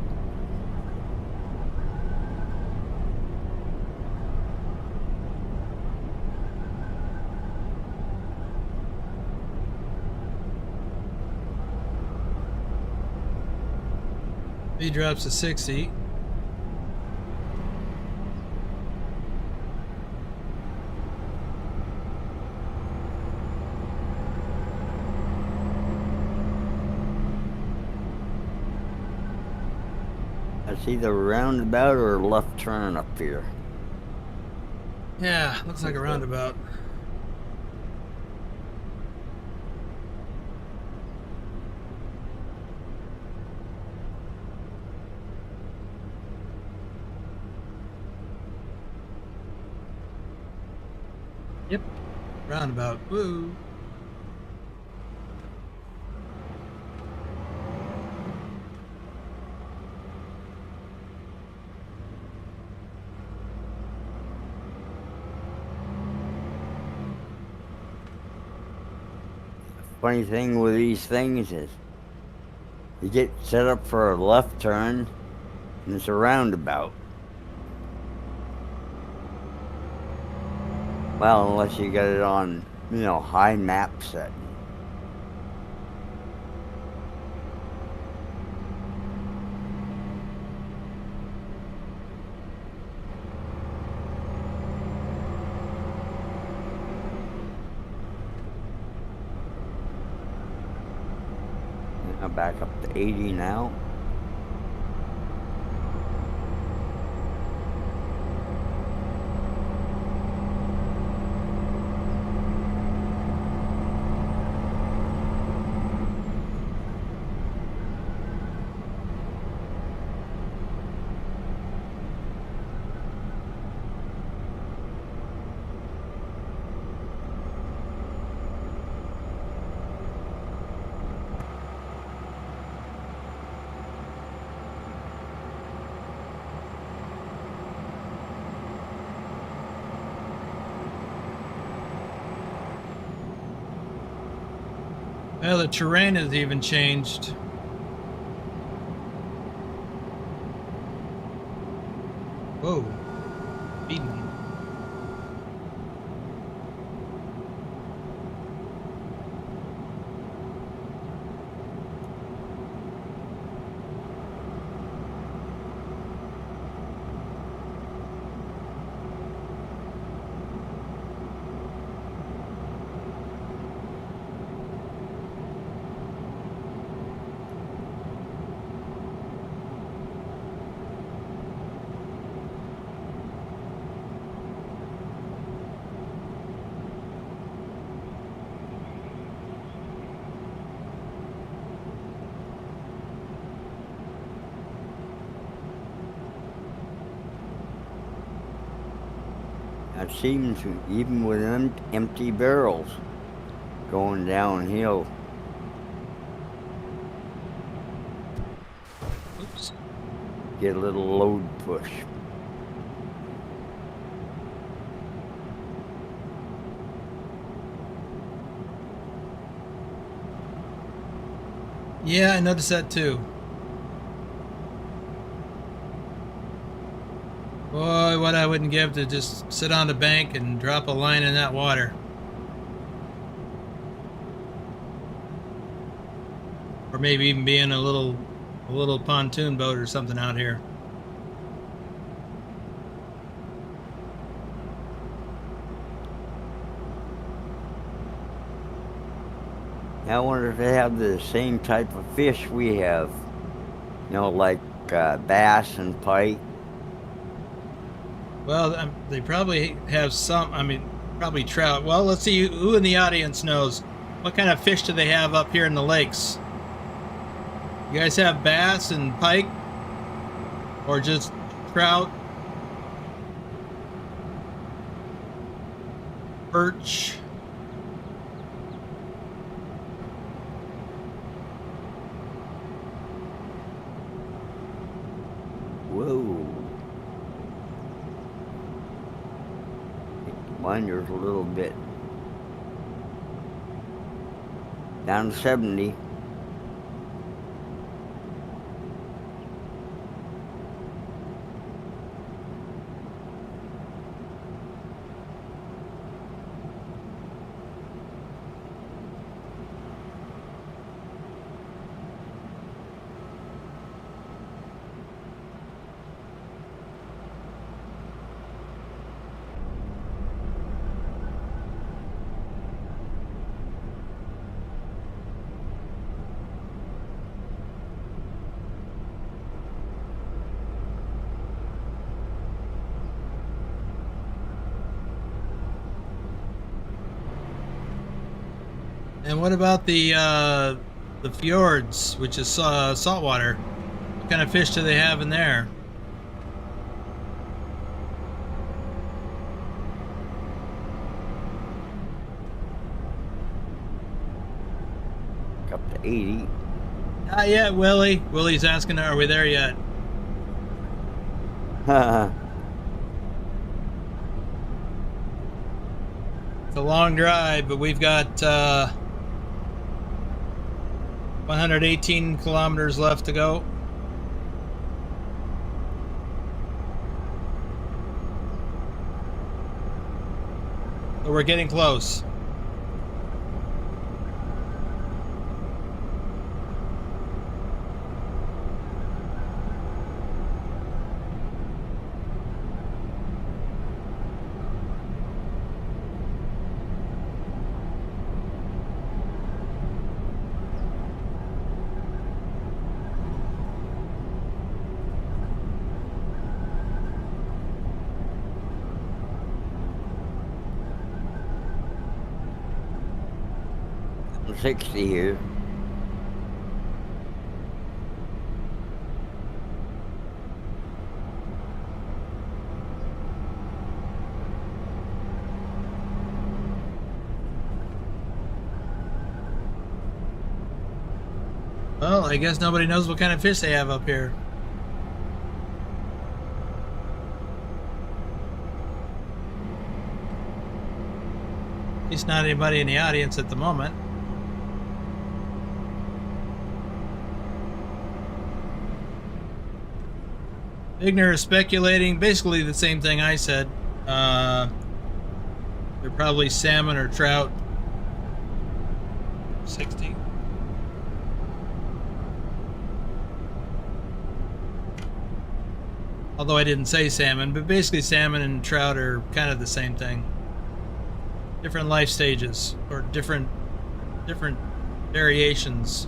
He drops to 60. It's either roundabout or left turn up here. Yeah, looks like a roundabout. Yep, roundabout. Woo. Funny thing with these things is you get set up for a left turn and it's a roundabout. Well, unless you got it on, high map setting. I'm back up to 80 now. Well, the terrain has even changed. Whoa. Beating me. I've seen even with empty barrels going downhill. Oops. Get a little load push. Yeah, I noticed that too. Boy, what I wouldn't give to just sit on the bank and drop a line in that water. or maybe even being a little pontoon boat or something out here. I wonder if they have the same type of fish we have. You know, like bass and pike. Well, they probably have some. I mean, probably trout. Well, let's see who in the audience knows what kind of fish do they have up here in the lakes. You guys have bass and pike, or just trout, perch? Whoa. Winders a little bit. Down to 70. And what about the fjords, which is saltwater? What kind of fish do they have in there? Up to 80. Not yet, Willie. Willie's asking, are we there yet? It's a long drive, but we've got 118 kilometers left to go. So we're getting close. I'm 60 here. Well, I guess nobody knows what kind of fish they have up here. At least not anybody in the audience at the moment. Igner is speculating basically the same thing I said. They're probably salmon or trout. 60. Although I didn't say salmon, but basically salmon and trout are kind of the same thing. Different life stages or different variations.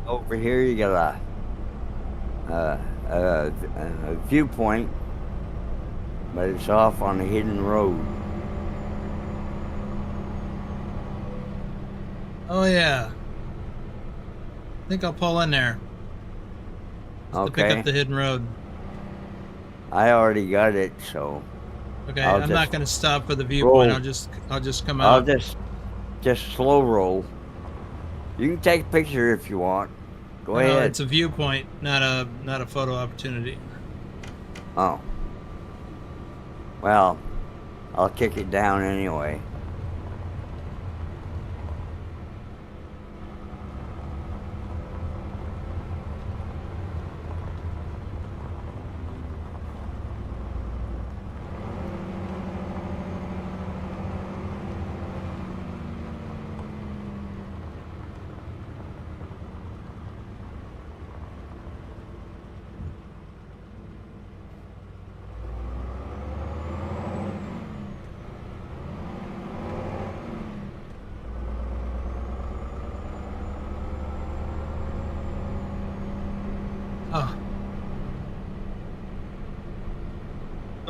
Over here you got a viewpoint, but it's off on a hidden road. Oh yeah. I think I'll pull in there. Just to pick Okay. up the hidden road. I already got it, so Okay, I'll I'm not just going to stop for the viewpoint. roll. I'll just come I'll out. just slow roll. You can take a picture if you want. Go No, ahead. it's a viewpoint, not a photo opportunity. Oh. Well, I'll kick it down anyway.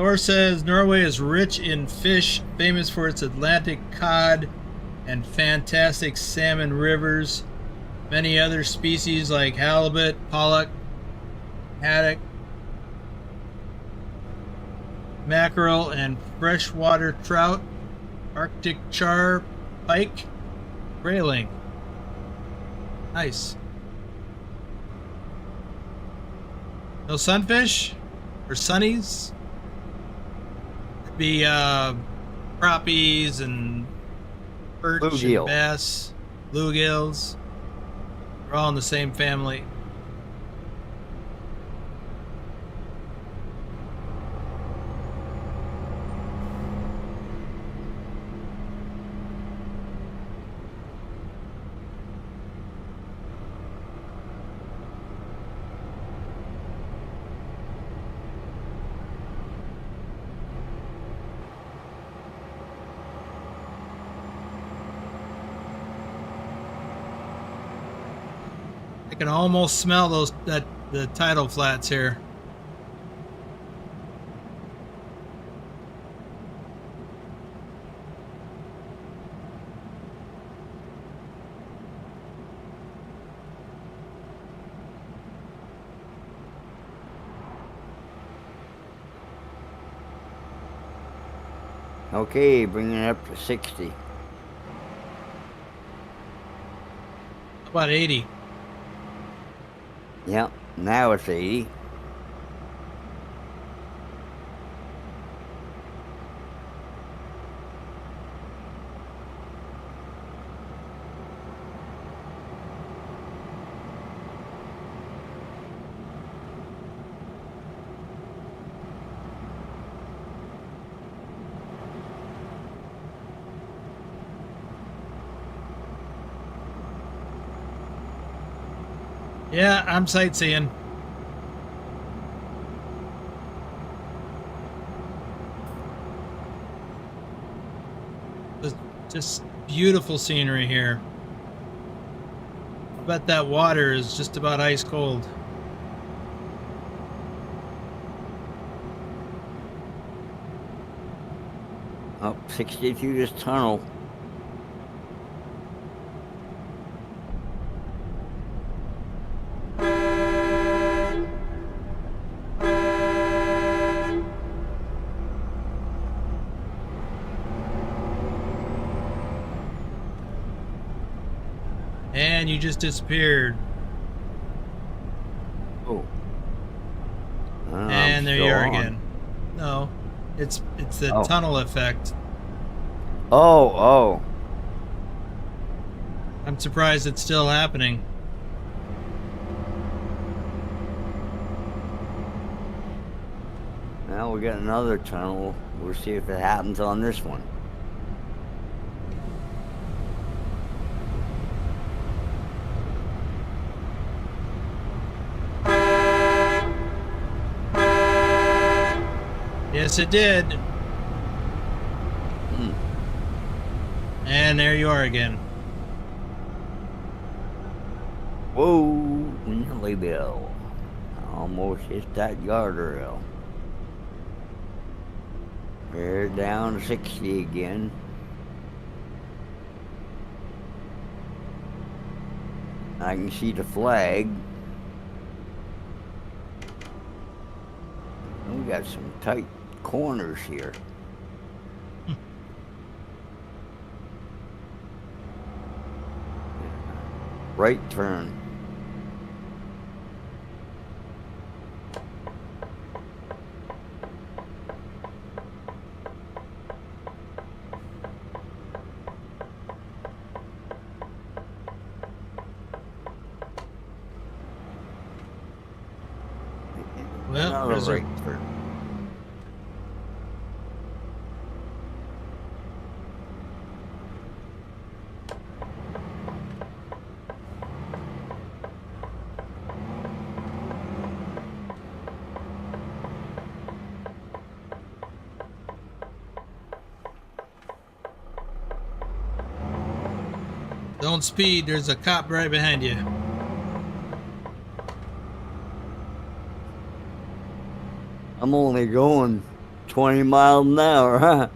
Thor says Norway is rich in fish, famous for its Atlantic cod and fantastic salmon rivers. Many other species like halibut, pollock, haddock, mackerel, and freshwater trout, Arctic char, pike, grayling. Nice. No sunfish or sunnies? It'd be crappies and perch Bluegill. and bass, bluegills. They're all in the same family. I can almost smell the tidal flats here. Okay, bringing it up to 60. About 80. Yep, now it's 80. Yeah, I'm sightseeing. Just beautiful scenery here. I bet that water is just about ice cold. Up 60 through this tunnel. And you just disappeared. Oh. And there you are again. No, it's the tunnel effect. Oh. I'm surprised it's still happening. Now we got another tunnel. We'll see if it happens on this one. Yes, it did. And there you are again. Whoa, Nelly Bill. Almost hit that guardrail. We're down to 60 again. I can see the flag. We got some tight corners here. Right turn. Well, Another right turn. Don't speed. There's a cop right behind you. I'm only going 20 miles an hour, huh?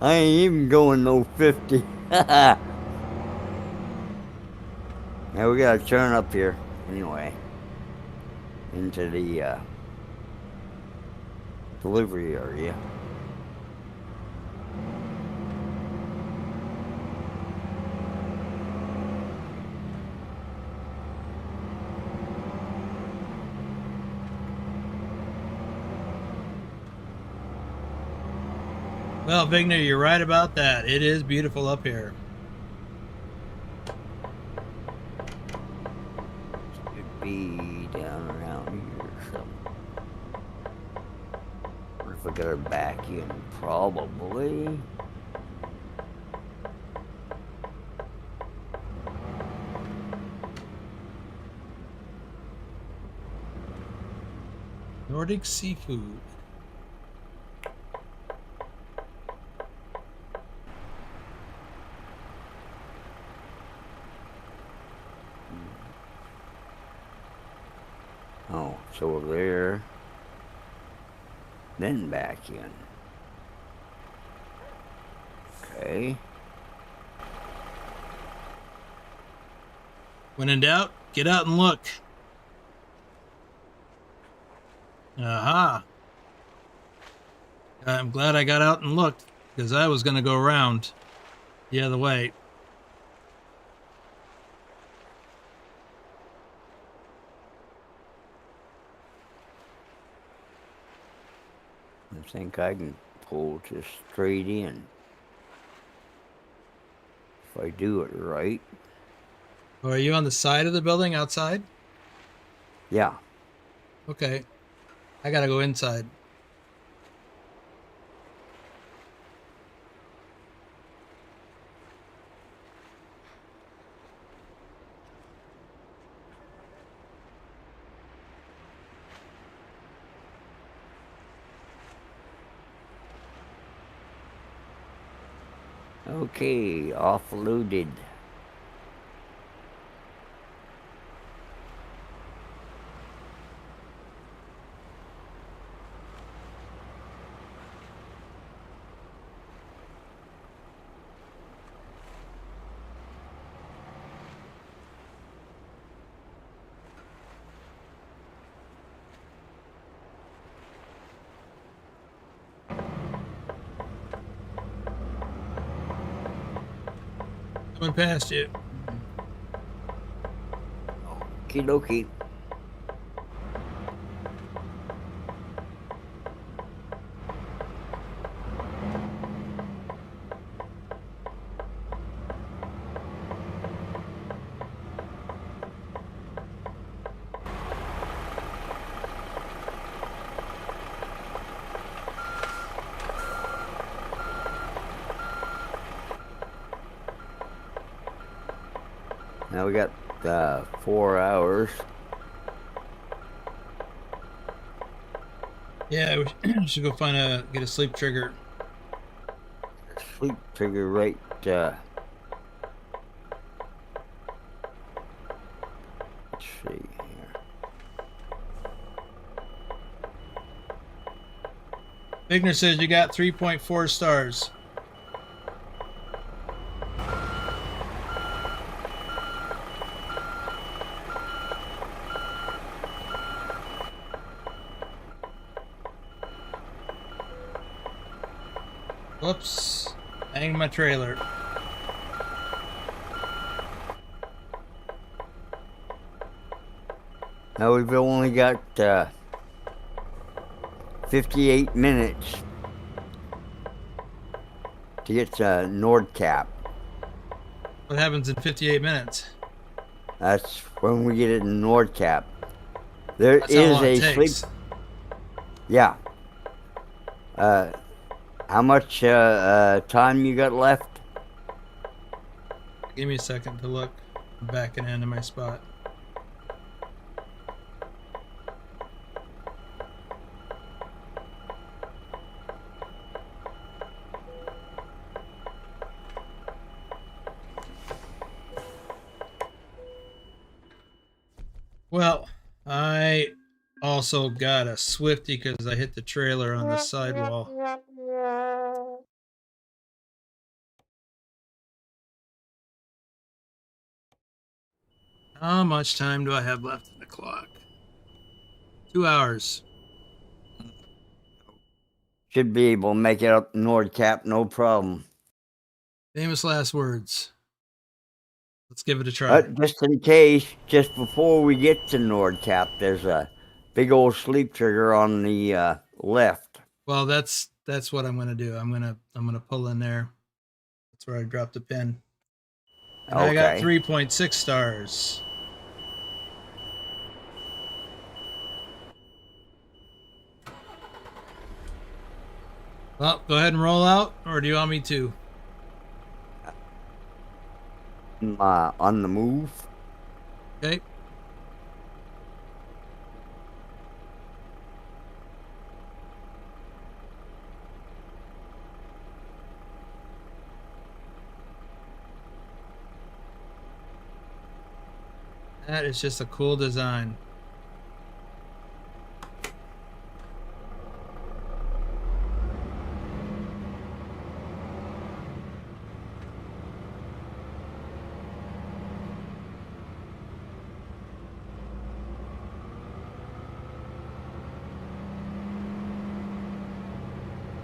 I ain't even going no 50. Yeah, we gotta turn up here anyway into the delivery area. Well, Vigner, you're right about that. It is beautiful up here. Should be down around here somewhere. What if I got her back in? Probably. Nordic seafood. Oh, it's over there. Then back in. Okay. When in doubt, get out and look. Aha. I'm glad I got out and looked, because I was going to go around the other way. I think I can pull just straight in. If I do it right. Oh, are you on the side of the building outside? Yeah. Okay. I got to go inside. Okay, offloaded. Coming past you. Okie dokie. Now we got 4 hours. Yeah, we should go get a sleep trigger. Sleep trigger right. Let's see here. Vigner says you got 3.4 stars. Whoops. Hang my trailer. Now we've only got 58 minutes to get to Nordcap. What happens in 58 minutes? That's when we get it in Nordcap. There That's how is long it a takes. sleep. Yeah. How much time you got left? Give me a second to look. I'm backing into my spot. Well, I also got a Swifty because I hit the trailer on the sidewall. How much time do I have left in the clock? 2 hours. Should be able to make it up Nordcap, no problem. Famous last words. Let's give it a try. Just in case, just before we get to Nordcap, there's a big old sleep trigger on the left. Well, that's what I'm gonna do. I'm gonna pull in there. That's where I dropped the pin. And I got Okay. 3.6 stars. Well, go ahead and roll out, or do you want me to? On the move. Okay. That is just a cool design.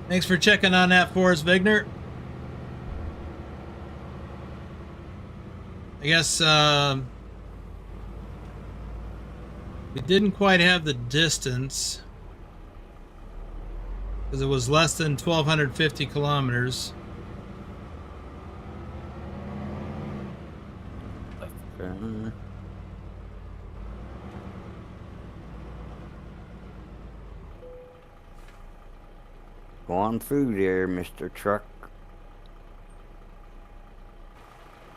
Thanks for checking on that for us, Vigner. I guess we didn't quite have the distance because it was less than 1,250 kilometers. Go on through there, Mr. Truck.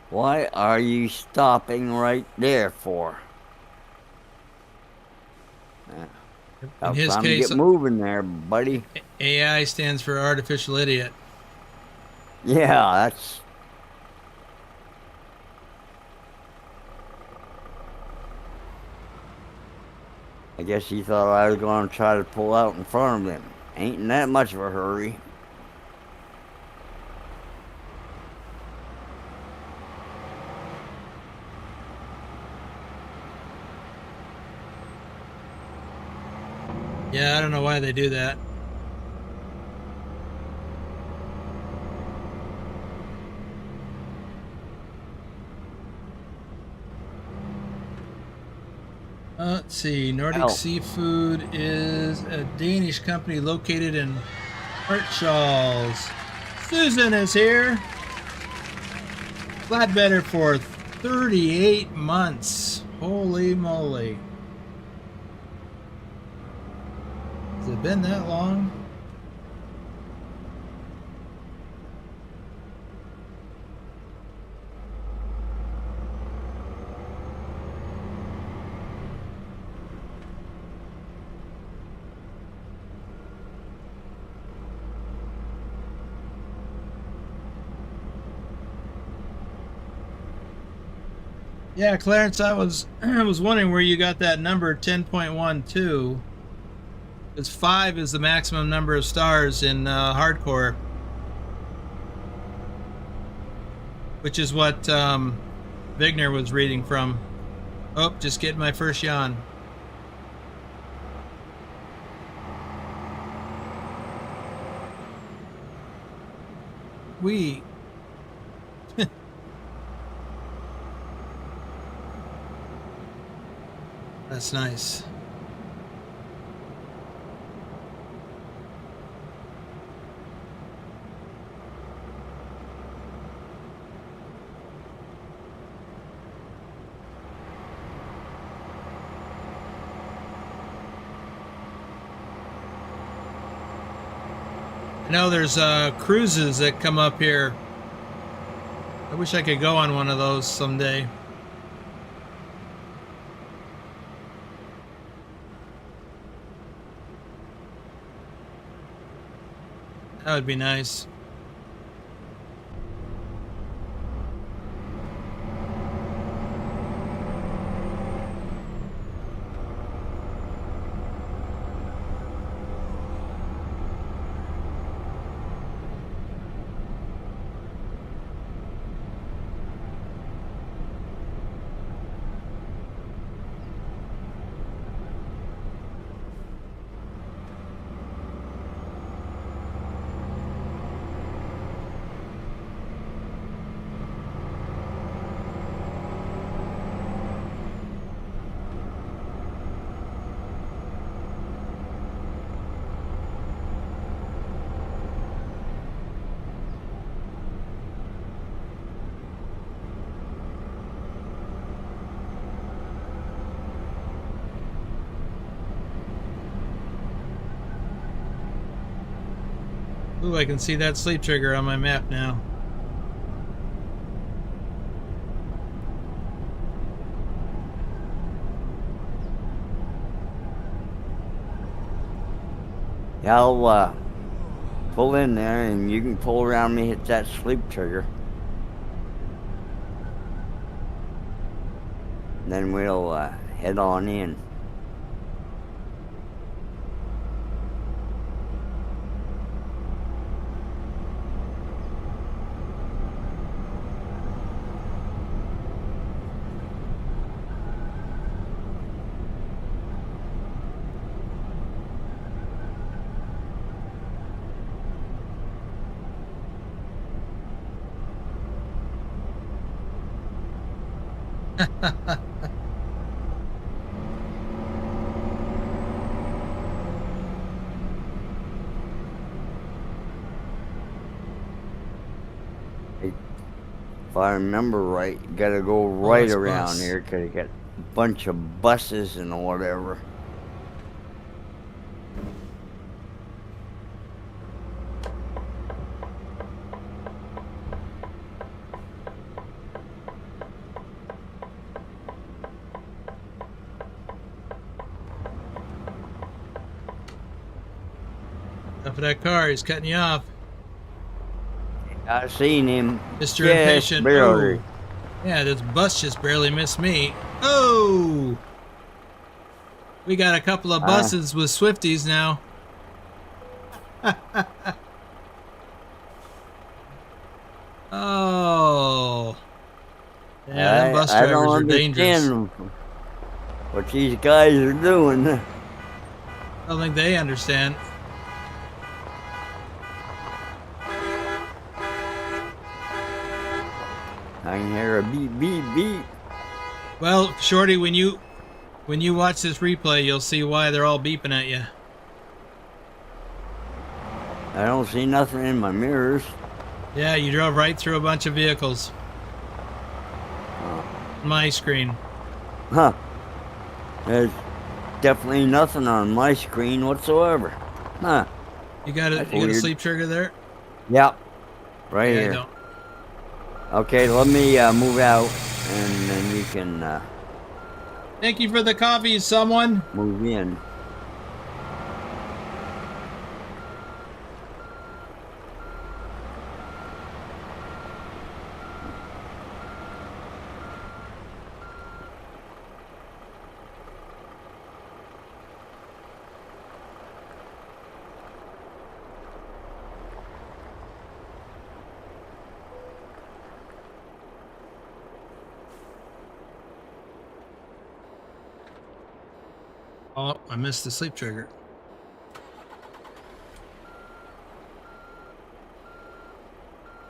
Why are you stopping right there for? In his time case, to get moving there, buddy. AI stands for artificial idiot. Yeah, that's... I guess he thought I was going to try to pull out in front of him. Ain't in that much of a hurry. Yeah, I don't know why they do that. Let's see. Nordic Seafood is a Danish company located in Hartshalls. Susan is here. Flatbedder for 38 months. Holy moly. Has it been that long? Yeah, Clarence, I was wondering where you got that number 10.12. Because 5 is the maximum number of stars in hardcore, which is what Vigner was reading from. Oh, just getting my first yawn. That's nice. I know there's cruises that come up here. I wish I could go on one of those someday. That would be nice. Ooh, I can see that sleep trigger on my map now. Yeah, I'll pull in there and you can pull around me, hit that sleep trigger. And then we'll head on in. If I remember right, you gotta go right it's around bus. here because you got a bunch of buses and whatever. Up for that car, he's cutting you off. I seen him. Mr. Just Impatient. barely. Oh, yeah, this bus just barely missed me. Oh, we got a couple of buses with Swifties now. Oh, yeah, them bus I don't drivers are dangerous. understand what these guys are doing. I don't think they understand. I can hear a beep, beep, beep. Well, Shorty, when you watch this replay, you'll see why they're all beeping at you. I don't see nothing in my mirrors. Yeah, you drove right through a bunch of vehicles. My screen. Huh. There's definitely nothing on my screen whatsoever. Huh. You got a sleep trigger there? Yep. Right Yeah, here. I don't. Okay, let me move out and then you can Thank you for the coffee, someone. move in. Oh, I missed the sleep trigger.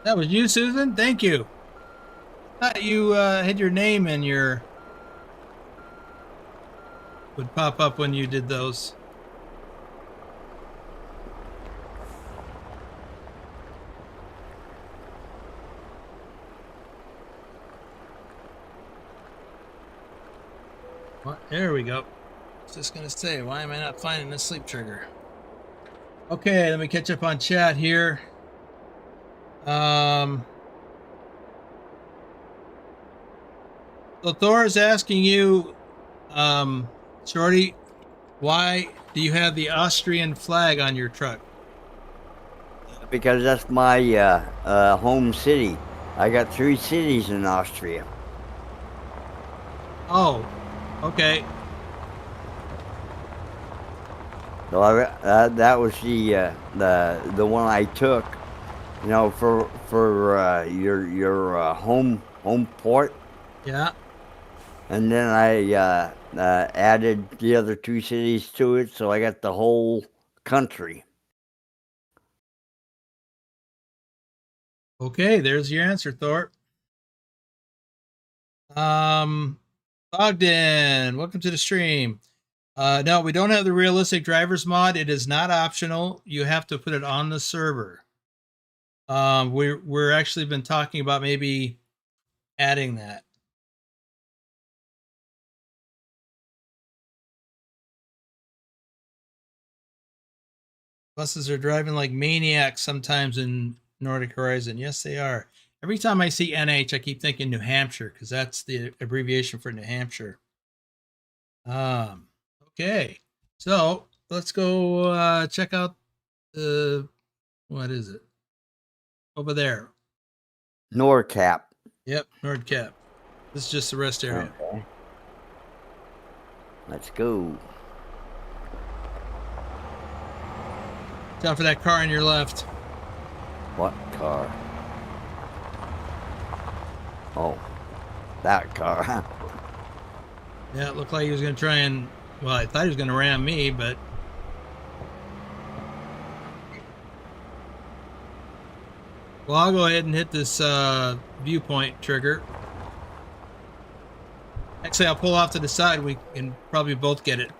That was you, Susan? Thank you. Thought you had your name and your would pop up when you did those. Well, there we go. I was just gonna say, why am I not finding this sleep trigger? Okay, let me catch up on chat here. So Thor is asking you, Shorty, why do you have the Austrian flag on your truck? Because that's my home city. I got 3 cities in Austria. Oh, okay. So that was the one I took, you know, for your home port. Yeah. And then I added the other 2 cities to it, so I got the whole country. Okay, there's your answer, Thor. Bogdan, welcome to the stream. No, we don't have the realistic drivers mod. It is not optional. You have to put it on the server. We're actually been talking about maybe adding that. Buses are driving like maniacs sometimes in Nordic Horizon. Yes, they are. Every time I see NH, I keep thinking New Hampshire because that's the abbreviation for New Hampshire. Okay. So let's go check out the, what is it? Over there. NorCap. Yep, Nordcap. This is just the rest area. Okay. Let's go. Time for that car on your left. What car? Oh, that car. Yeah, it looked like he was going to try and, well, I thought he was going to ram me, but. Well, I'll go ahead and hit this viewpoint trigger. Actually, I'll pull off to the side. We can probably both get it.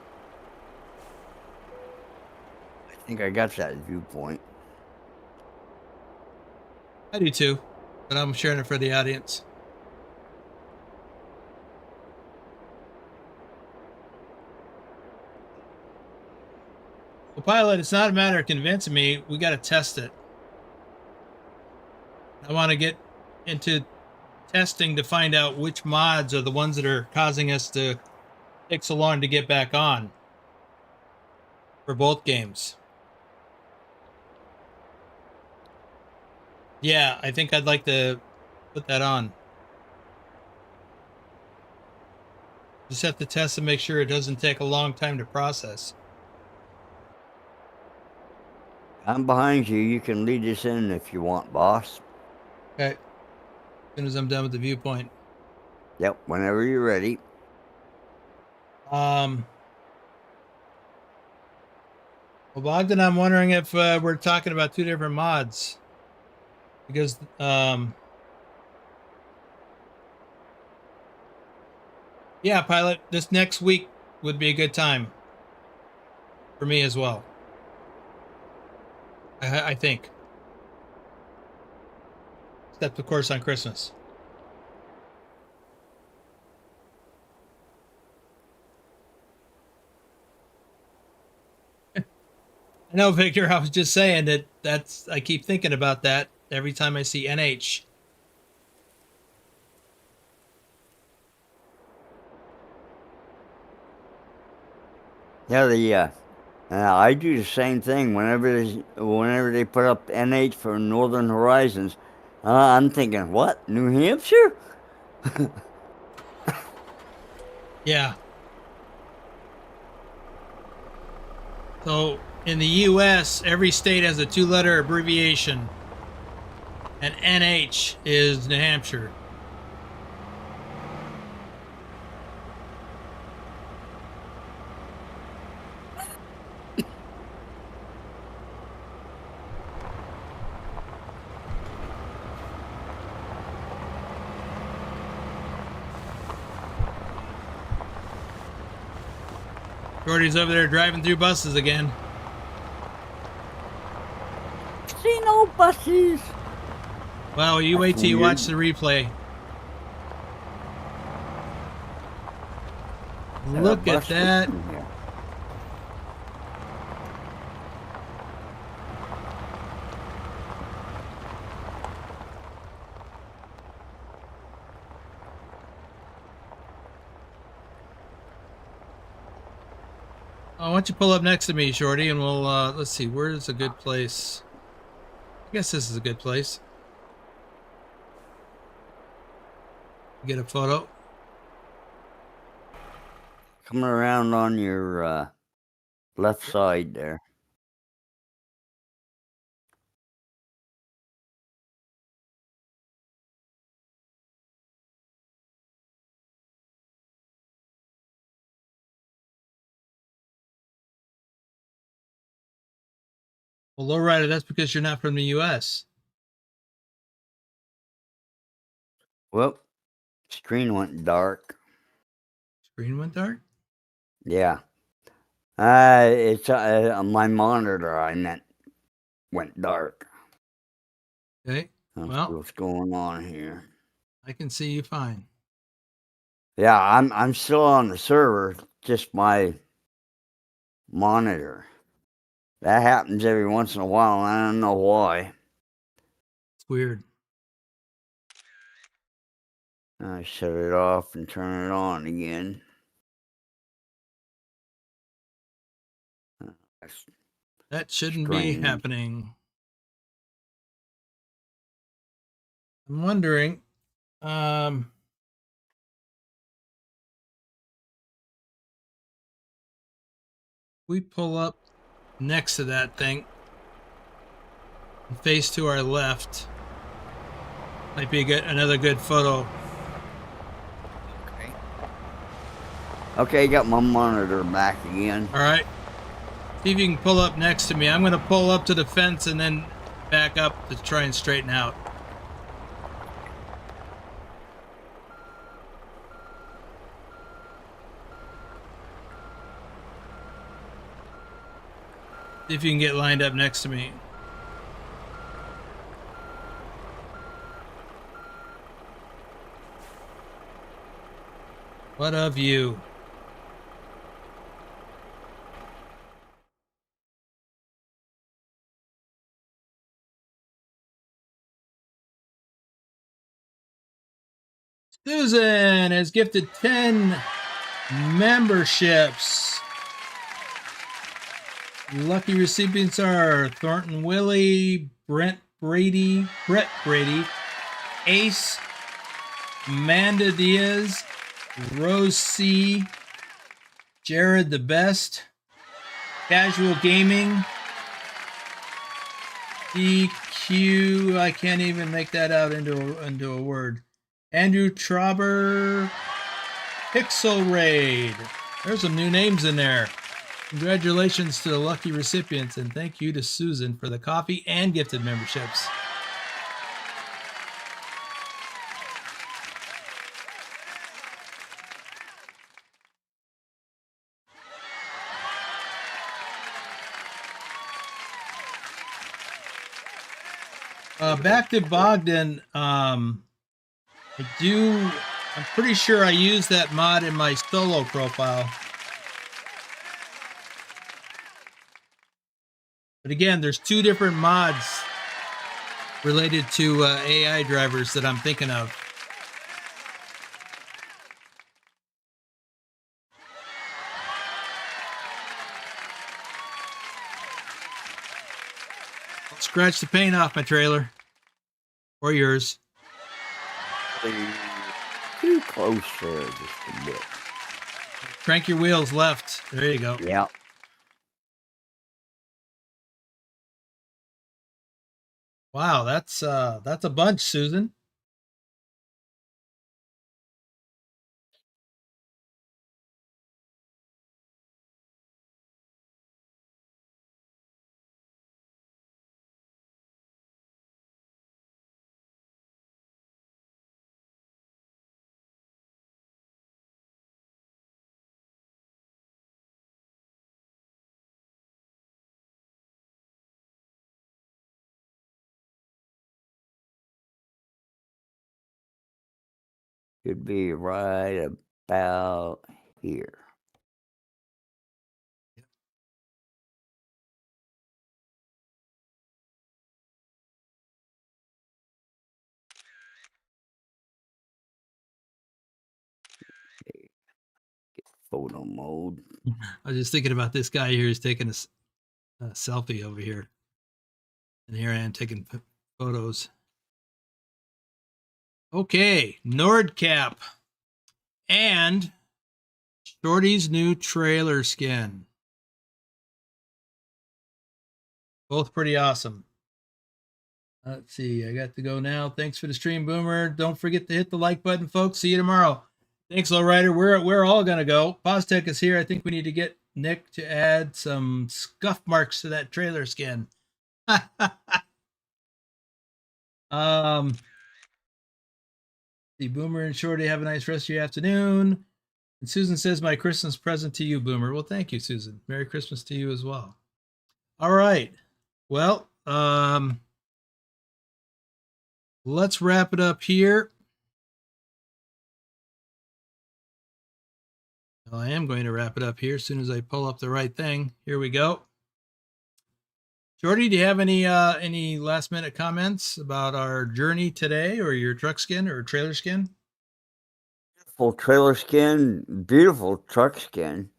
I think I got that viewpoint. I do too, but I'm sharing it for the audience. Well, pilot, it's not a matter of convincing me. We got to test it. I want to get into testing to find out which mods are the ones that are causing us to take so long to get back on for both games. Yeah, I think I'd like to put that on. Just have to test and make sure it doesn't take a long time to process. I'm behind you. You can lead us in if you want, boss. Okay. As soon as I'm done with the viewpoint. Yep, whenever you're ready. Well, Bogdan, I'm wondering if we're talking about two different mods. Because, yeah, pilot, this next week would be a good time for me as well. I think. Except, of course, on Christmas. I know, Victor, I was just saying I keep thinking about that every time I see NH. Yeah, I do the same thing whenever they put up NH for Northern Horizons. I'm thinking, what? New Hampshire? Yeah. So in the U.S., every state has a two-letter abbreviation, and NH is New Hampshire. Shorty's over there driving through buses again. See no buses. Wow, you wait till you watch the replay. Look at that. Why don't you pull up next to me, Shorty, and we'll, let's see, where's a good place? I guess this is a good place. Get a photo. Coming around on your left side there. Well, lowrider, that's because you're not from the U.S. Well, screen went dark. Screen went dark? Yeah. It's my monitor, I meant, went dark. Okay. Let's Well, see what's going on here. I can see you fine. Yeah, I'm still on the server, just my monitor. That happens every once in a while, and I don't know why. It's weird. I shut it off and turn it on again. That's That shouldn't be strange. happening. I'm wondering, we pull up next to that thing and face to our left. Might be another good photo. Okay, got my monitor back again. All right. See if you can pull up next to me. I'm going to pull up to the fence and then back up to try and straighten out. See if you can get lined up next to me. What of you? Susan has gifted 10 memberships. Lucky recipients are Thornton Willie, Brett Brady, Ace, Amanda Diaz, Rose C, Jared the Best, Casual Gaming, DQ, I can't even make that out into a word. Andrew Trauber, Pixel Raid. There's some new names in there. Congratulations to the lucky recipients, and thank you to Susan for the coffee and gifted memberships. Back to Bogdan. I'm pretty sure I use that mod in my solo profile. But again, there's 2 different mods related to AI drivers that I'm thinking of. I'll scratch the paint off my trailer. Or yours. Too close there just a bit. Crank your wheels left. There you go. Yeah. Wow, that's a bunch, Susan. Should be right about here. Okay. Get photo mode. I was just thinking about this guy here who's taking a selfie over here. And here I am taking photos. Okay, Nordcap and Shorty's new trailer skin. Both pretty awesome. Let's see, I got to go now. Thanks for the stream, Boomer. Don't forget to hit the like button, folks. See you tomorrow. Thanks, Lowrider. We're all gonna go. Poztech is here. I think we need to get Nick to add some scuff marks to that trailer skin. The Boomer and Shorty, have a nice rest of your afternoon. And Susan says, my Christmas present to you, Boomer. Well, thank you, Susan. Merry Christmas to you as well. All right. Well, let's wrap it up here. Well, I am going to wrap it up here as soon as I pull up the right thing. Here we go. Shorty, do you have any last minute comments about our journey today, or your truck skin or trailer skin? Beautiful trailer skin, beautiful truck skin.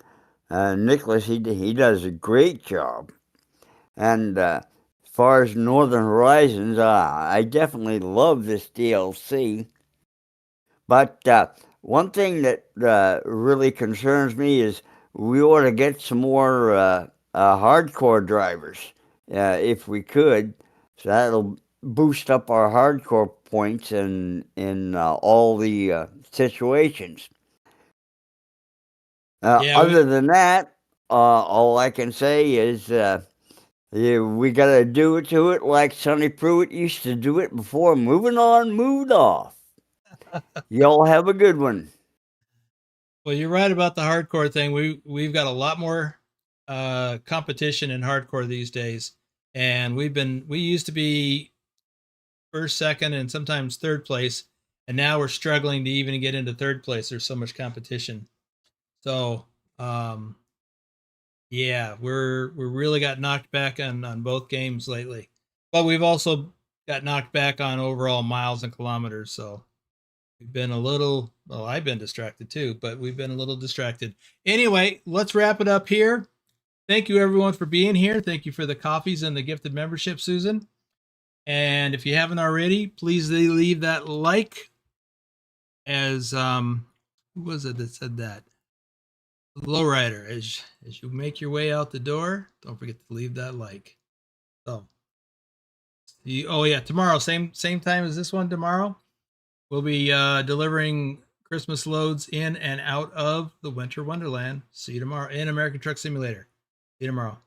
Nicholas, he does a great job. And as far as Northern Horizons, I definitely love this DLC. But one thing that really concerns me is we ought to get some more hardcore drivers if we could. So that'll boost up our hardcore points in all the situations. Yeah, Other than that, all I can say is yeah, we got to do it to it like Sonny Pruitt used to do it before moving on, moved off. Y'all have a good one. well, you're right about the hardcore thing. We've got a lot more competition in hardcore these days, and we used to be first, second, and sometimes third place, and now we're struggling to even get into third place. There's so much competition. So, um, yeah, we're really got knocked back on both games lately, but we've also got knocked back on overall miles and kilometers. So we've been a little, well, I've been distracted too, but we've been a little distracted. Anyway, let's wrap it up here. Thank you everyone for being here. Thank you for the coffees and the gifted membership, Susan. And if you haven't already, please leave that like. As who was it that said that? Lowrider. As you make your way out the door, don't forget to leave that like. So, oh yeah, tomorrow, same time as this one. Tomorrow, we'll be delivering Christmas loads in and out of the Winter Wonderland. See you tomorrow in American Truck Simulator. See you tomorrow.